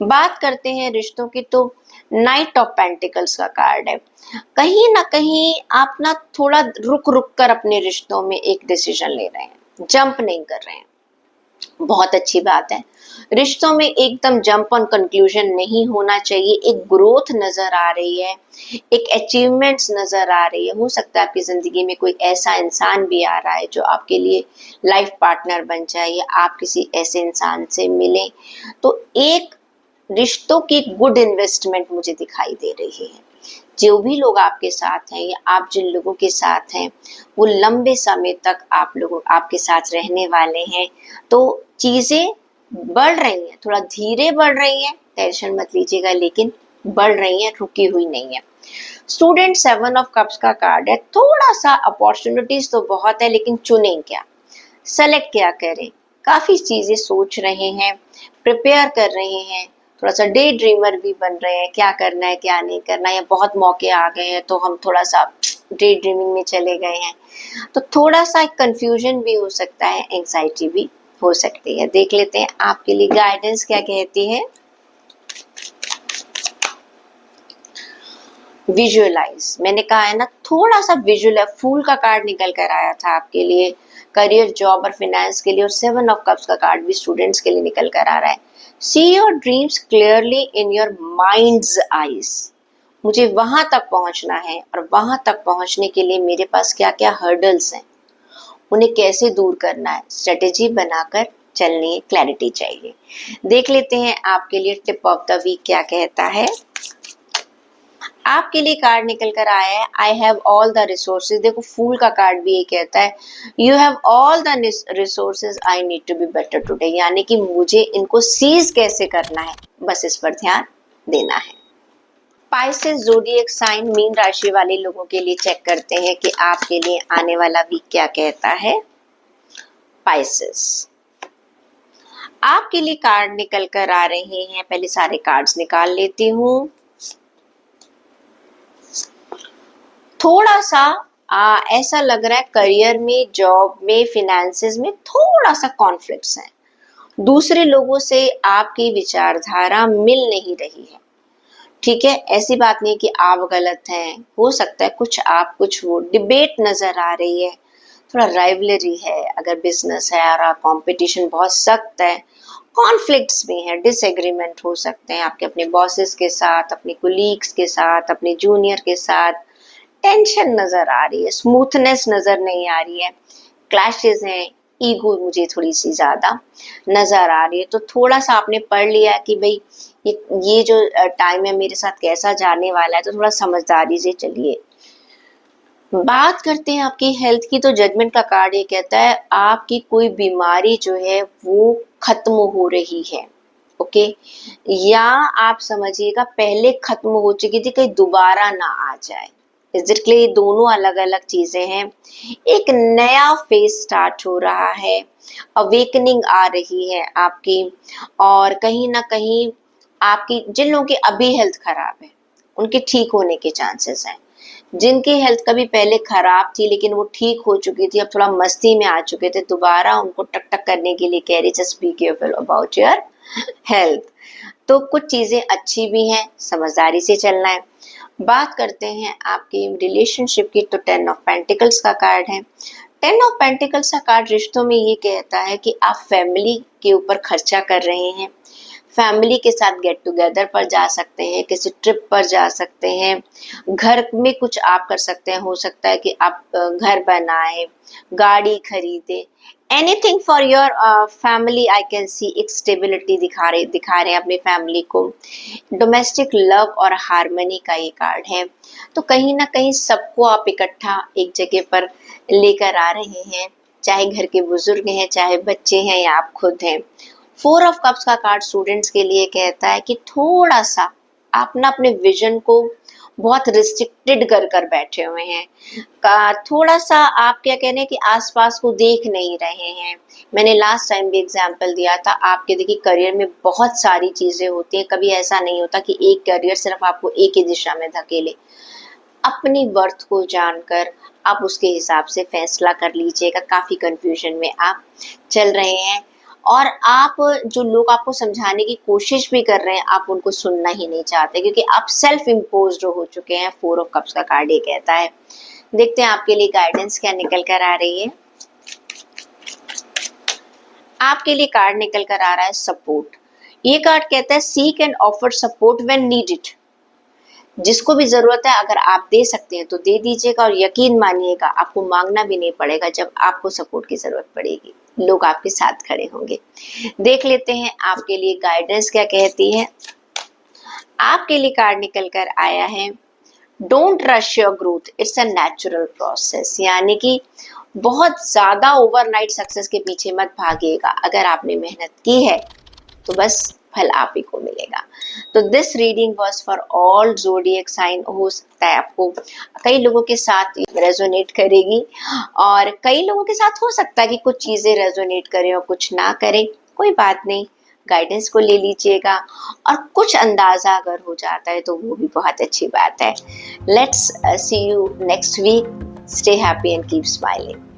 बात करते हैं रिश्तों की, तो नाइट ऑफ पेंटिकल्स का कार्ड है। कहीं ना कहीं आप ना थोड़ा रुक रुक कर अपने रिश्तों में एक डिसीजन ले रहे हैं, जंप नहीं कर रहे हैं, बहुत अच्छी बात है। रिश्तों में एकदम जंप ऑन कंक्लूजन नहीं होना चाहिए, एक ग्रोथ नजर आ रही है, एक अचीवमेंट्स नजर आ रही है। हो सकता है आपकी जिंदगी में कोई ऐसा इंसान भी आ रहा है जो आपके लिए लाइफ पार्टनर बन जाए, या आप किसी ऐसे इंसान से मिले, तो एक रिश्तों की गुड इन्वेस्टमेंट मुझे दिखाई दे रही है। जो भी लोग आपके साथ हैं या आप जिन लोगों के साथ हैं, वो लंबे समय तक आप लोगों आपके साथ रहने वाले हैं। तो चीजें बढ़ रही हैं, थोड़ा धीरे बढ़ रही हैं, टेंशन मत लीजिएगा, लेकिन बढ़ रही हैं, रुकी हुई नहीं है। स्टूडेंट 7 ऑफ कप्स का कार्ड है। थोड़ा सा अपॉर्चुनिटीज तो बहुत है, लेकिन चुनें क्या, सेलेक्ट क्या करें। काफी चीजें सोच रहे हैं, प्रिपेयर कर रहे हैं, थोड़ा सा डे ड्रीमर भी बन रहे हैं, क्या करना है क्या नहीं करना है, या बहुत मौके आ गए हैं तो हम थोड़ा सा डे ड्रीमिंग में चले गए हैं, तो थोड़ा सा कंफ्यूजन भी हो सकता है, एंग्जाइटी भी हो सकती है। देख लेते हैं आपके लिए गाइडेंस क्या कहती है। विजुअलाइज, मैंने कहा है ना, थोड़ा सा विजुअल, फूल का कार्ड निकल कर आया था आपके लिए करियर, जॉब और फाइनेंस के लिए, और 7 ऑफ कप्स का कार्ड भी स्टूडेंट्स के लिए निकल कर आ रहा है। See your dreams clearly in your minds eyes, मुझे वहां तक पहुंचना है और वहां तक पहुंचने के लिए मेरे पास क्या क्या हर्डल्स हैं, उन्हें कैसे दूर करना है, स्ट्रेटेजी बनाकर चलनी है, क्लैरिटी चाहिए। देख लेते हैं आपके लिए टिप ऑफ द वीक क्या कहता है। आपके लिए कार्ड निकल कर आया है, I have all the resources. देखो फूल का कार्ड भी ये कहता है, you have all the resources I need to be better today, यानी कि मुझे इनको सीज कैसे करना है, बस इस पर ध्यान देना है। पाइसेस ज़ोडिएक साइन, मीन राशि वाले लोगों के लिए चेक करते हैं कि आपके लिए आने वाला वीक क्या कहता है। पाइसेस, आपके लिए कार्ड निकल कर आ रहे हैं, पहले सारे कार्ड्स निकाल लेती हूँ। थोड़ा सा ऐसा लग रहा है करियर में, जॉब में, फिनेंसेस में थोड़ा सा कॉन्फ्लिक्ट्स हैं, दूसरे लोगों से आपकी विचारधारा मिल नहीं रही है। ठीक है, ऐसी बात नहीं कि आप गलत हैं, हो सकता है कुछ आप कुछ वो डिबेट नजर आ रही है, थोड़ा राइवलरी है, अगर बिजनेस है और कंपटीशन बहुत सख्त है, कॉन्फ्लिक्ट्स भी हैं, डिसएग्रीमेंट हो सकते हैं आपके अपने बॉसेस के साथ, अपने कोलीग्स के साथ, अपने जूनियर के साथ, टेंशन नजर आ रही है, स्मूथनेस नजर नहीं आ रही है, क्लैशेस हैं, ईगो मुझे थोड़ी सी ज्यादा नजर आ रही है। तो थोड़ा सा आपने पढ़ लिया कि भाई ये जो टाइम है मेरे साथ कैसा जाने वाला है, तो थोड़ा समझदारी से चलिए। बात करते हैं आपकी हेल्थ की, तो जजमेंट का कार्ड ये कहता है आपकी कोई बीमारी जो है वो खत्म हो रही है, ओके, या आप समझिएगा पहले खत्म हो चुकी थी, कहीं दोबारा ना आ जाए। Is it clear? दोनों अलग अलग चीजें हैं। एक नया फेज स्टार्ट हो रहा है, अवेकनिंग आ रही है आपकी, और कहीं ना कहीं आपकी जिन लोगों की अभी हेल्थ खराब है उनके ठीक होने के चांसेस हैं, जिनकी हेल्थ कभी पहले खराब थी लेकिन वो ठीक हो चुकी थी, अब थोड़ा मस्ती में आ चुके थे, दोबारा उनको टक टक करने के लिए कह रही, just be careful about your health. तो कुछ चीजें अच्छी भी हैं, समझदारी से चलना है। बात करते हैं आपकी रिलेशनशिप की, तो 10 ऑफ पेंटिकल्स का कार्ड है। 10 ऑफ पेंटिकल्स का कार्ड रिश्तों में ये कहता है कि आप फैमिली के ऊपर खर्चा कर रहे हैं, फैमिली के साथ गेट टुगेदर पर जा सकते हैं, किसी ट्रिप पर जा सकते हैं, घर में कुछ आप कर सकते हैं, हो सकता है कि आप घर बनाए, गाड़ी खरीदे, anything for your family. I can see एक स्टेबिलिटी दिखा रहे हैं अपनी फैमिली को। डोमेस्टिक लव और हार्मनी का ये कार्ड है, तो कहीं ना कहीं सबको आप इकट्ठा एक जगह पर लेकर आ रहे हैं, चाहे घर के बुजुर्ग हैं, चाहे बच्चे हैं, या आप खुद हैं। 4 ऑफ कप्स का कार्ड स्टूडेंट्स के लिए कहता है कि थोड़ा सा आप ना अपने विजन को बहुत रिस्ट्रिक्टेड कर बैठे हुए हैं, का थोड़ा सा आप क्या कहने कि आसपास को देख नहीं रहे हैं। मैंने लास्ट टाइम भी एग्जांपल दिया था, आपके देखिए करियर में बहुत सारी चीजें होती हैं, कभी ऐसा नहीं होता कि एक करियर सिर्फ आपको एक ही दिशा में धकेले। अपनी वर्थ को जानकर आप उसके हिसाब से फैसला कर लीजिएगा। काफी कंफ्यूजन में आप चल रहे हैं, और आप जो लोग आपको समझाने की कोशिश भी कर रहे हैं, आप उनको सुनना ही नहीं चाहते, क्योंकि आप सेल्फ इम्पोज्ड हो चुके हैं। 4 ऑफ कप्स का कार्ड ये कहता है। देखते हैं आपके लिए गाइडेंस क्या निकल कर आ रही है। आपके लिए कार्ड निकल कर आ रहा है सपोर्ट। ये कार्ड कहता है seek and offer support when needed. जिसको भी जरूरत है अगर आप दे सकते हैं तो दे दीजिएगा, और यकीन मानिएगा आपको मांगना भी नहीं पड़ेगा। जब आपको सपोर्ट की जरूरत पड़ेगी लोग आपके साथ खड़े होंगे। देख लेते हैं आपके लिए गाइडेंस क्या कहती है। आपके लिए कार्ड निकल कर आया है don't rush your growth, it's a natural process, यानी कि बहुत ज्यादा ओवरनाइट सक्सेस के पीछे मत भागिएगा। अगर आपने मेहनत की है तो बस फल आप ही को मिलेगा। तो this reading was for all zodiac sign. हो सकता है आपको कई लोगों के साथ रेजोनेट करेगी, और कई लोगों के साथ हो सकता है कि कुछ चीजें रेजोनेट करें और कुछ ना करें, कोई बात नहीं। गाइडेंस को ले लीजिएगा, और कुछ अंदाज़ा अगर हो जाता है तो वो भी बहुत अच्छी बात है। Let's see you next week. Stay happy and keep smiling.